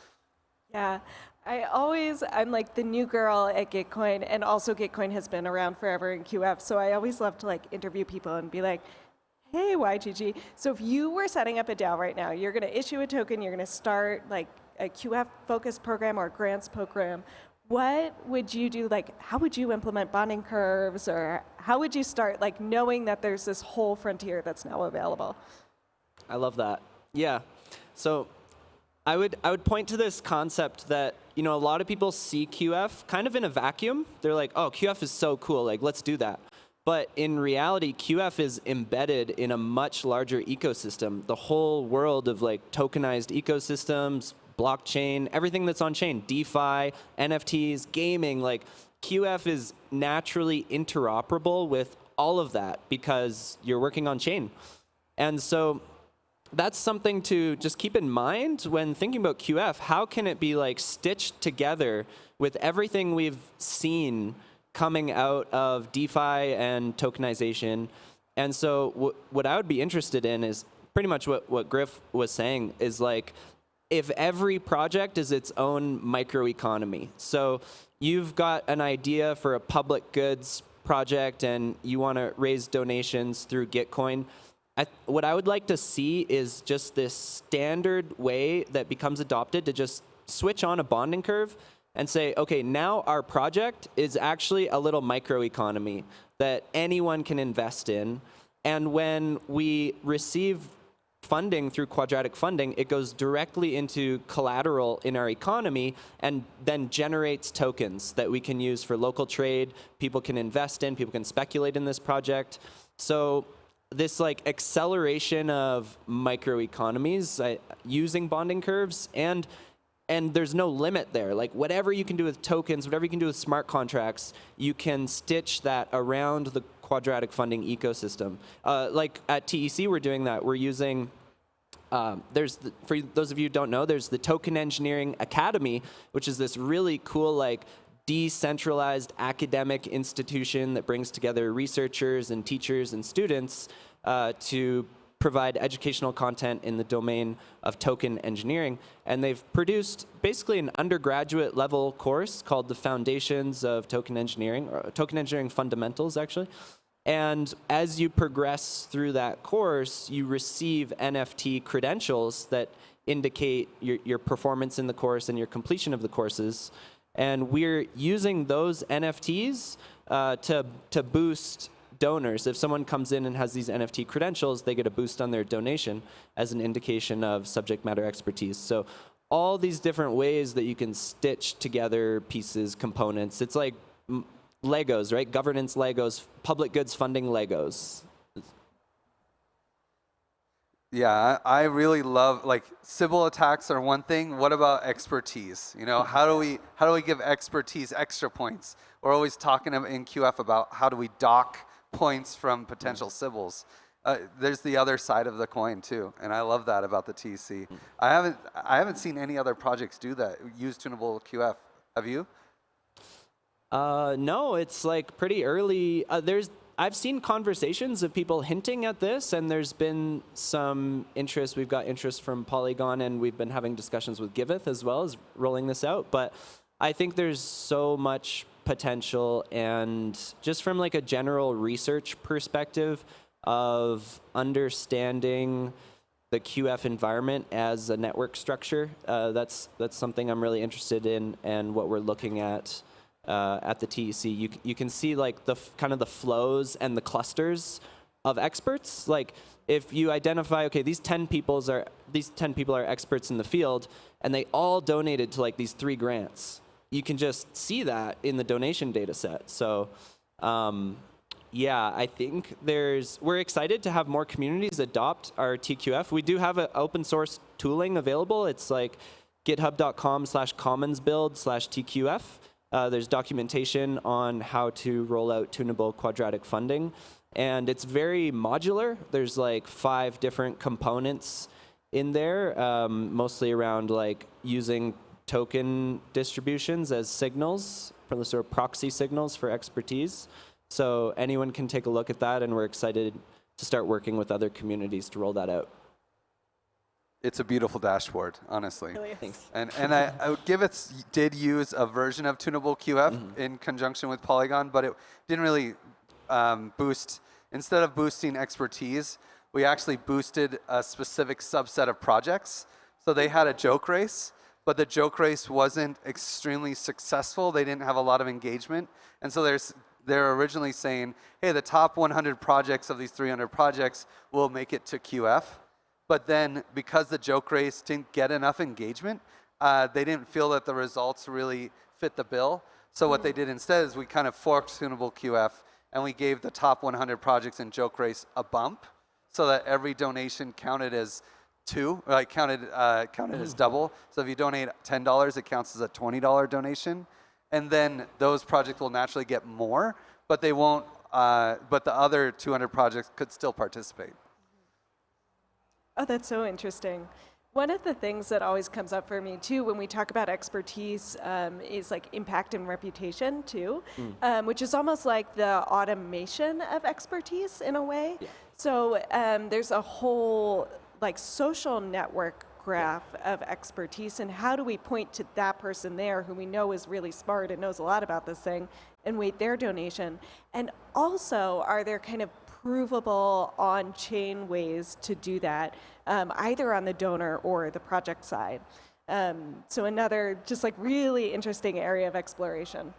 Yeah. I'm like the new girl at Gitcoin, and also Gitcoin has been around forever in QF, so I always love to like interview people and be like, hey, YGG, so if you were setting up a DAO right now, you're going to issue a token, you're going to start like a QF-focused program or a grants program, what would you do? Like, how would you implement bonding curves, or how would you start like knowing that there's this whole frontier that's now available? I love that. Yeah. So I would point to this concept that, you know, a lot of people see QF kind of in a vacuum. They're like, oh, QF is so cool, like let's do that. But in reality, QF is embedded in a much larger ecosystem. The whole world of like tokenized ecosystems, blockchain, everything that's on chain, DeFi, NFTs, gaming, like QF is naturally interoperable with all of that because you're working on chain. And so that's something to just keep in mind when thinking about QF. How can it be like stitched together with everything we've seen coming out of DeFi and tokenization? And so what I would be interested in is pretty much what Griff was saying is like, if every project is its own microeconomy. So you've got an idea for a public goods project and you want to raise donations through Gitcoin. What I would like to see is just this standard way that becomes adopted to just switch on a bonding curve and say, okay, now our project is actually a little microeconomy that anyone can invest in. And when we receive funding through quadratic funding, it goes directly into collateral in our economy and then generates tokens that we can use for local trade. People can invest in, people can speculate in this project. So this like acceleration of microeconomies using bonding curves, and there's no limit there. Like whatever you can do with tokens, whatever you can do with smart contracts, you can stitch that around the quadratic funding ecosystem. Like at TEC, we're doing that. We're using, for those of you who don't know, there's the Token Engineering Academy, which is this really cool like decentralized academic institution that brings together researchers and teachers and students to provide educational content in the domain of token engineering. And they've produced basically an undergraduate level course called the Foundations of Token Engineering, or Token Engineering Fundamentals, actually. And as you progress through that course, you receive NFT credentials that indicate your performance in the course and your completion of the courses. And we're using those NFTs to boost donors. If someone comes in and has these NFT credentials, they get a boost on their donation as an indication of subject matter expertise. So all these different ways that you can stitch together pieces, components. It's like Legos, right? Governance Legos, public goods funding Legos. Yeah, I really love, like, Sybil attacks are one thing. What about expertise? You know, how do we give expertise extra points? We're always talking in QF about how do we dock points from potential Sybils. There's the other side of the coin too, and I love that about the TC. I haven't seen any other projects do that, use tunable QF. Have you? No, it's like pretty early. I've seen conversations of people hinting at this, and there's been some interest. We've got interest from Polygon, and we've been having discussions with Giveth as well as rolling this out. But I think there's so much potential, and just from like a general research perspective of understanding the QF environment as a network structure, that's something I'm really interested in, and what we're looking at the TEC. You can see like the kind of the flows and the clusters of experts. Like if you identify, okay, these 10 people are experts in the field, and they all donated to like these 3 grants. You can just see that in the donation data set. So yeah, I think we're excited to have more communities adopt our TQF. We do have an open source tooling available. It's like github.com/commonsbuild/TQF. There's documentation on how to roll out tunable quadratic funding. And it's very modular. There's like 5 different components in there, mostly around like using token distributions as signals, for the sort of proxy signals for expertise. So anyone can take a look at that, and we're excited to start working with other communities to roll that out. It's a beautiful dashboard, honestly. Really? Thanks. And Giveth did use a version of tunable QF in conjunction with Polygon, but it didn't really boost. Instead of boosting expertise, we actually boosted a specific subset of projects. So they had a joke race, but the joke race wasn't extremely successful. They didn't have a lot of engagement. And so they're originally saying, hey, the top 100 projects of these 300 projects will make it to QF. But then because the joke race didn't get enough engagement, they didn't feel that the results really fit the bill. So what they did instead is we kind of forked tunable QF, and we gave the top 100 projects in joke race a bump so that every donation counted as 2, like counted as double. So if you donate $10, it counts as a $20 donation, and then those projects will naturally get more, but they won't. But the other 200 projects could still participate. Oh, that's so interesting. One of the things that always comes up for me too when we talk about expertise is like impact and reputation too, which is almost like the automation of expertise in a way. Yeah. So there's a whole like social network graph of expertise, and how do we point to that person there who we know is really smart and knows a lot about this thing and weight their donation? And also, are there kind of provable on-chain ways to do that, either on the donor or the project side? So another just like really interesting area of exploration.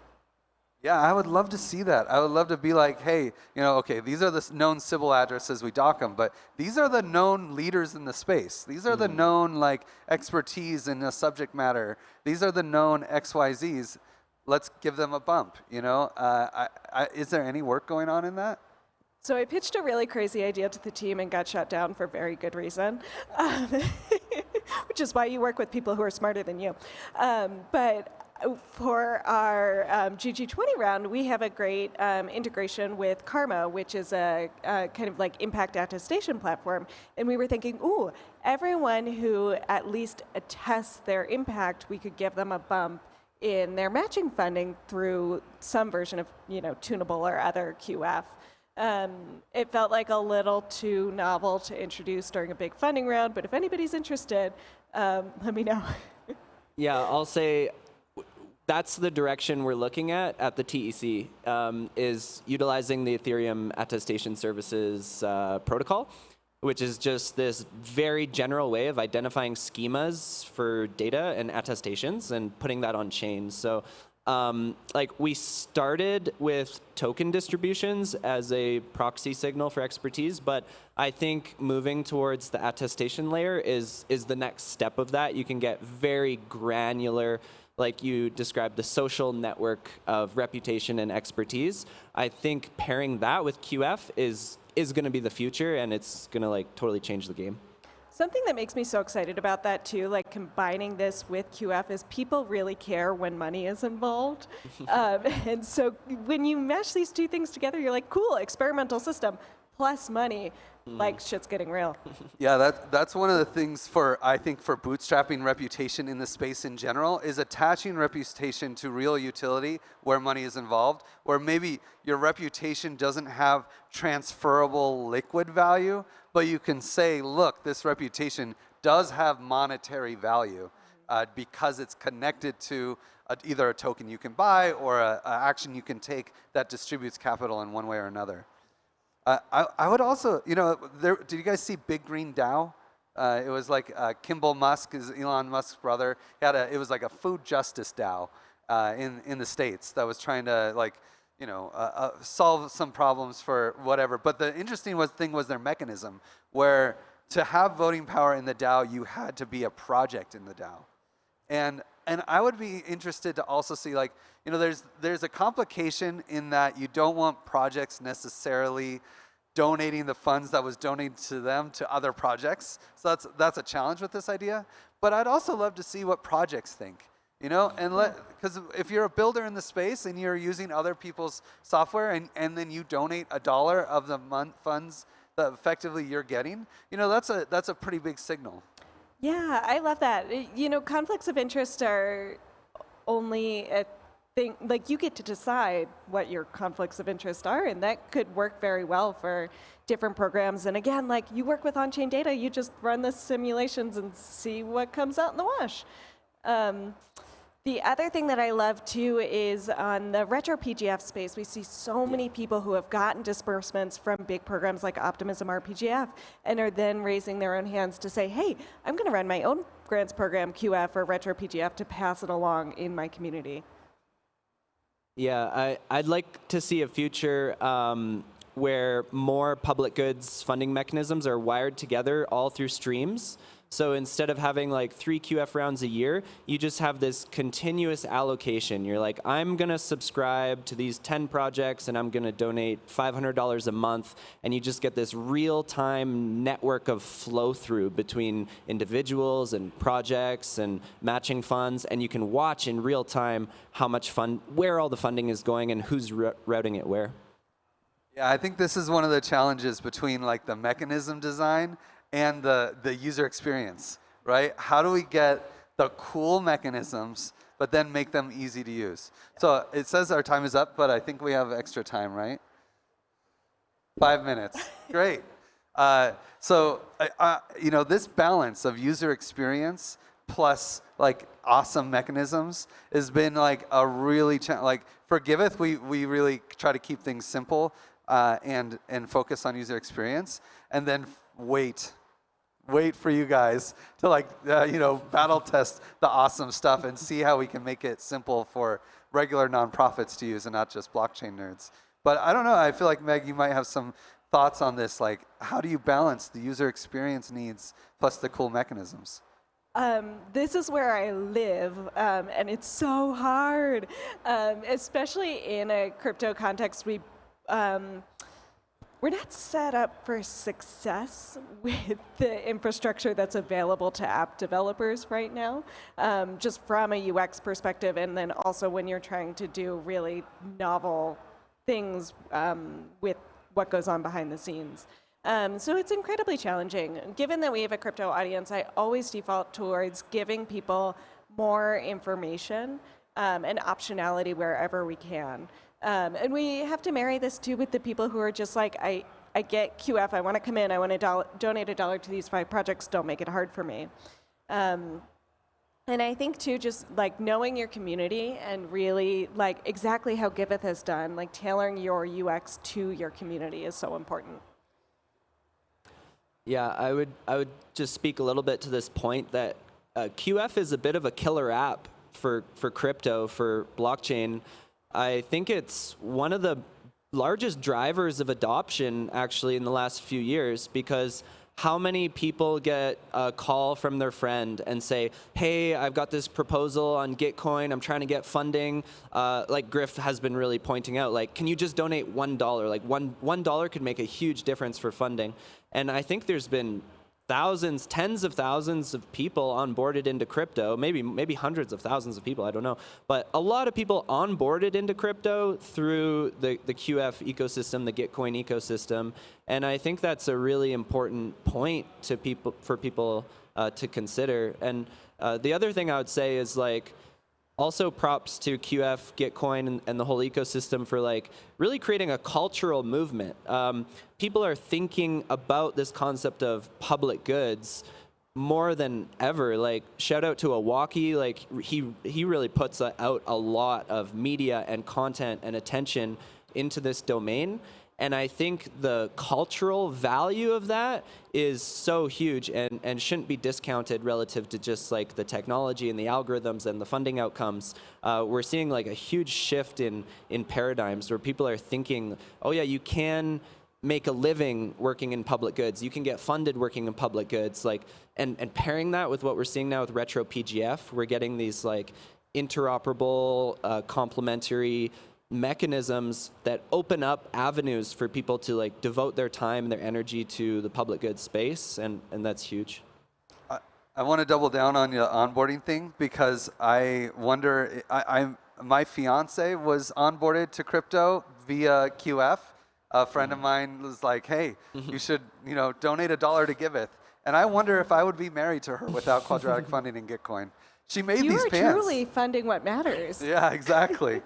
Yeah, I would love to see that. I would love to be like, hey, okay, these are the known Sybil addresses, we dock them, but these are the known leaders in the space. These are the known like expertise in the subject matter. These are the known XYZs. Let's give them a bump, Is there any work going on in that? So I pitched a really crazy idea to the team and got shut down for very good reason, which is why you work with people who are smarter than you. But for our GG20 round, we have a great integration with Karma, which is a kind of like impact attestation platform. And we were thinking, ooh, everyone who at least attests their impact, we could give them a bump in their matching funding through some version of, tunable or other QF. It felt like a little too novel to introduce during a big funding round, but if anybody's interested, let me know. Yeah, I'll say that's the direction we're looking at the TEC, is utilizing the Ethereum attestation services protocol, which is just this very general way of identifying schemas for data and attestations and putting that on chain. So we started with token distributions as a proxy signal for expertise, but I think moving towards the attestation layer is the next step of that. You can get very granular, like you described, the social network of reputation and expertise. I think pairing that with QF is going to be the future, and it's going to totally change the game. Something that makes me so excited about that too, like combining this with QF, is people really care when money is involved. And so when you mesh these two things together, you're like, cool, experimental system plus money, like shit's getting real. Yeah, that's one of the things I think for bootstrapping reputation in the space in general, is attaching reputation to real utility where money is involved, where maybe your reputation doesn't have transferable liquid value, but you can say, look, this reputation does have monetary value because it's connected to either a token you can buy or an action you can take that distributes capital in one way or another. I would also, did you guys see Big Green DAO? It was like Kimball Musk is Elon Musk's brother. It was like a food justice DAO in the States that was trying to solve some problems for whatever. But the interesting thing was their mechanism, where to have voting power in the DAO, you had to be a project in the DAO. And I would be interested to also see, there's a complication in that you don't want projects necessarily donating the funds that was donated to them to other projects. So that's a challenge with this idea. But I'd also love to see what projects think. Because if you're a builder in the space and you're using other people's software and then you donate $1 of the funds that effectively you're getting, that's a pretty big signal. Yeah, I love that. Conflicts of interest are only a thing, you get to decide what your conflicts of interest are, and that could work very well for different programs. And again, you work with on-chain data, you just run the simulations and see what comes out in the wash. The other thing that I love too is on the retro PGF space, we see so many people who have gotten disbursements from big programs like Optimism RPGF and are then raising their own hands to say, hey, I'm going to run my own grants program, QF or retro PGF, to pass it along in my community. Yeah, I'd like to see a future where more public goods funding mechanisms are wired together all through streams. So instead of having like 3 QF rounds a year, you just have this continuous allocation. You're like, I'm going to subscribe to these 10 projects and I'm going to donate $500 a month. And you just get this real-time network of flow-through between individuals and projects and matching funds. And you can watch in real time how much where all the funding is going and who's routing it where. Yeah, I think this is one of the challenges between like the mechanism design and the user experience, right? How do we get the cool mechanisms, but then make them easy to use? So it says our time is up, but I think we have extra time, right? 5 minutes, great. You know, this balance of user experience plus like awesome mechanisms has been like a really, like for Giveth, we really try to keep things simple and focus on user experience, and then wait for you guys to like, you know, battle test the awesome stuff and see how we can make it simple for regular nonprofits to use and not just blockchain nerds. But I don't know, I feel like Meg, you might have some thoughts on this, like how do you balance the user experience needs plus the cool mechanisms? This is where I live, and it's so hard, especially in a crypto context. We're not set up for success with the infrastructure that's available to app developers right now, just from a UX perspective, and then also when you're trying to do really novel things with what goes on behind the scenes. So it's incredibly challenging. Given that we have a crypto audience, I always default towards giving people more information and optionality wherever we can. And we have to marry this too with the people who are just like, I get QF, I want to come in, I want to donate $1 to these 5 projects, don't make it hard for me. And I think too, just like knowing your community and really like exactly how Giveth has done, like tailoring your UX to your community is so important. Yeah, I would just speak a little bit to this point that QF is a bit of a killer app for crypto, for blockchain. I think it's one of the largest drivers of adoption actually in the last few years, because how many people get a call from their friend and say, hey, I've got this proposal on Gitcoin, I'm trying to get funding. Like Griff has been really pointing out, like, can you just donate $1? Like $1 could make a huge difference for funding. And I think there's been thousands, tens of thousands of people onboarded into crypto, maybe hundreds of thousands of people, I don't know. But a lot of people onboarded into crypto through the QF ecosystem, the Gitcoin ecosystem. And I think that's a really important point for people to consider. And the other thing I would say is like, also props to QF, Gitcoin, and the whole ecosystem for like really creating a cultural movement. People are thinking about this concept of public goods more than ever. Like shout out to Awaki, like he really puts out a lot of media and content and attention into this domain. And I think the cultural value of that is so huge and shouldn't be discounted relative to just like the technology and the algorithms and the funding outcomes. We're seeing like a huge shift in paradigms where people are thinking, oh yeah, you can make a living working in public goods. You can get funded working in public goods. Like, and pairing that with what we're seeing now with retro PGF, we're getting these like interoperable, complementary mechanisms that open up avenues for people to like devote their time and their energy to the public good space, and that's huge. I want to double down on your onboarding thing because I wonder, my fiance was onboarded to crypto via QF. A friend of mine was like, hey, you should donate $1 to Giveth. And I wonder if I would be married to her without quadratic funding in Gitcoin. She made these pants. You are truly funding what matters. Yeah, exactly.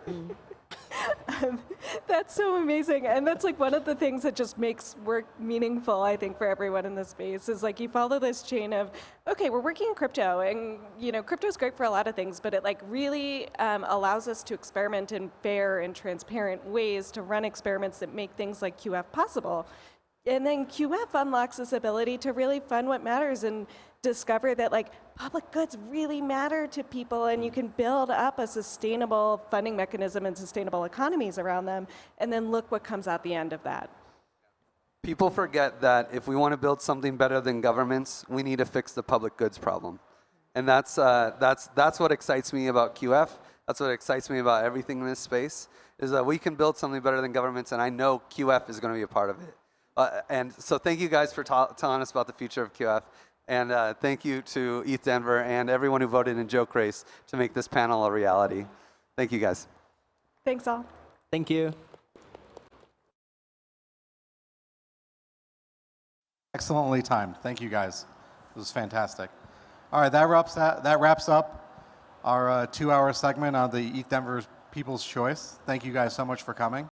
That's so amazing. And that's like one of the things that just makes work meaningful, I think, for everyone in this space is like you follow this chain of, okay, we're working in crypto and crypto is great for a lot of things, but it like really allows us to experiment in fair and transparent ways to run experiments that make things like QF possible. And then QF unlocks this ability to really fund what matters and discover that like public goods really matter to people, and you can build up a sustainable funding mechanism and sustainable economies around them, and then look what comes out the end of that. People forget that if we want to build something better than governments, we need to fix the public goods problem. And that's what excites me about QF. That's what excites me about everything in this space, is that we can build something better than governments, and I know QF is going to be a part of it. And so thank you guys for telling us about the future of QF. And thank you to ETHDenver and everyone who voted in Joke Race to make this panel a reality. Thank you, guys. Thanks all. Thank you. Excellently timed. Thank you, guys. It was fantastic. All right, that wraps up our 2-hour segment on the ETHDenver's People's Choice. Thank you guys so much for coming.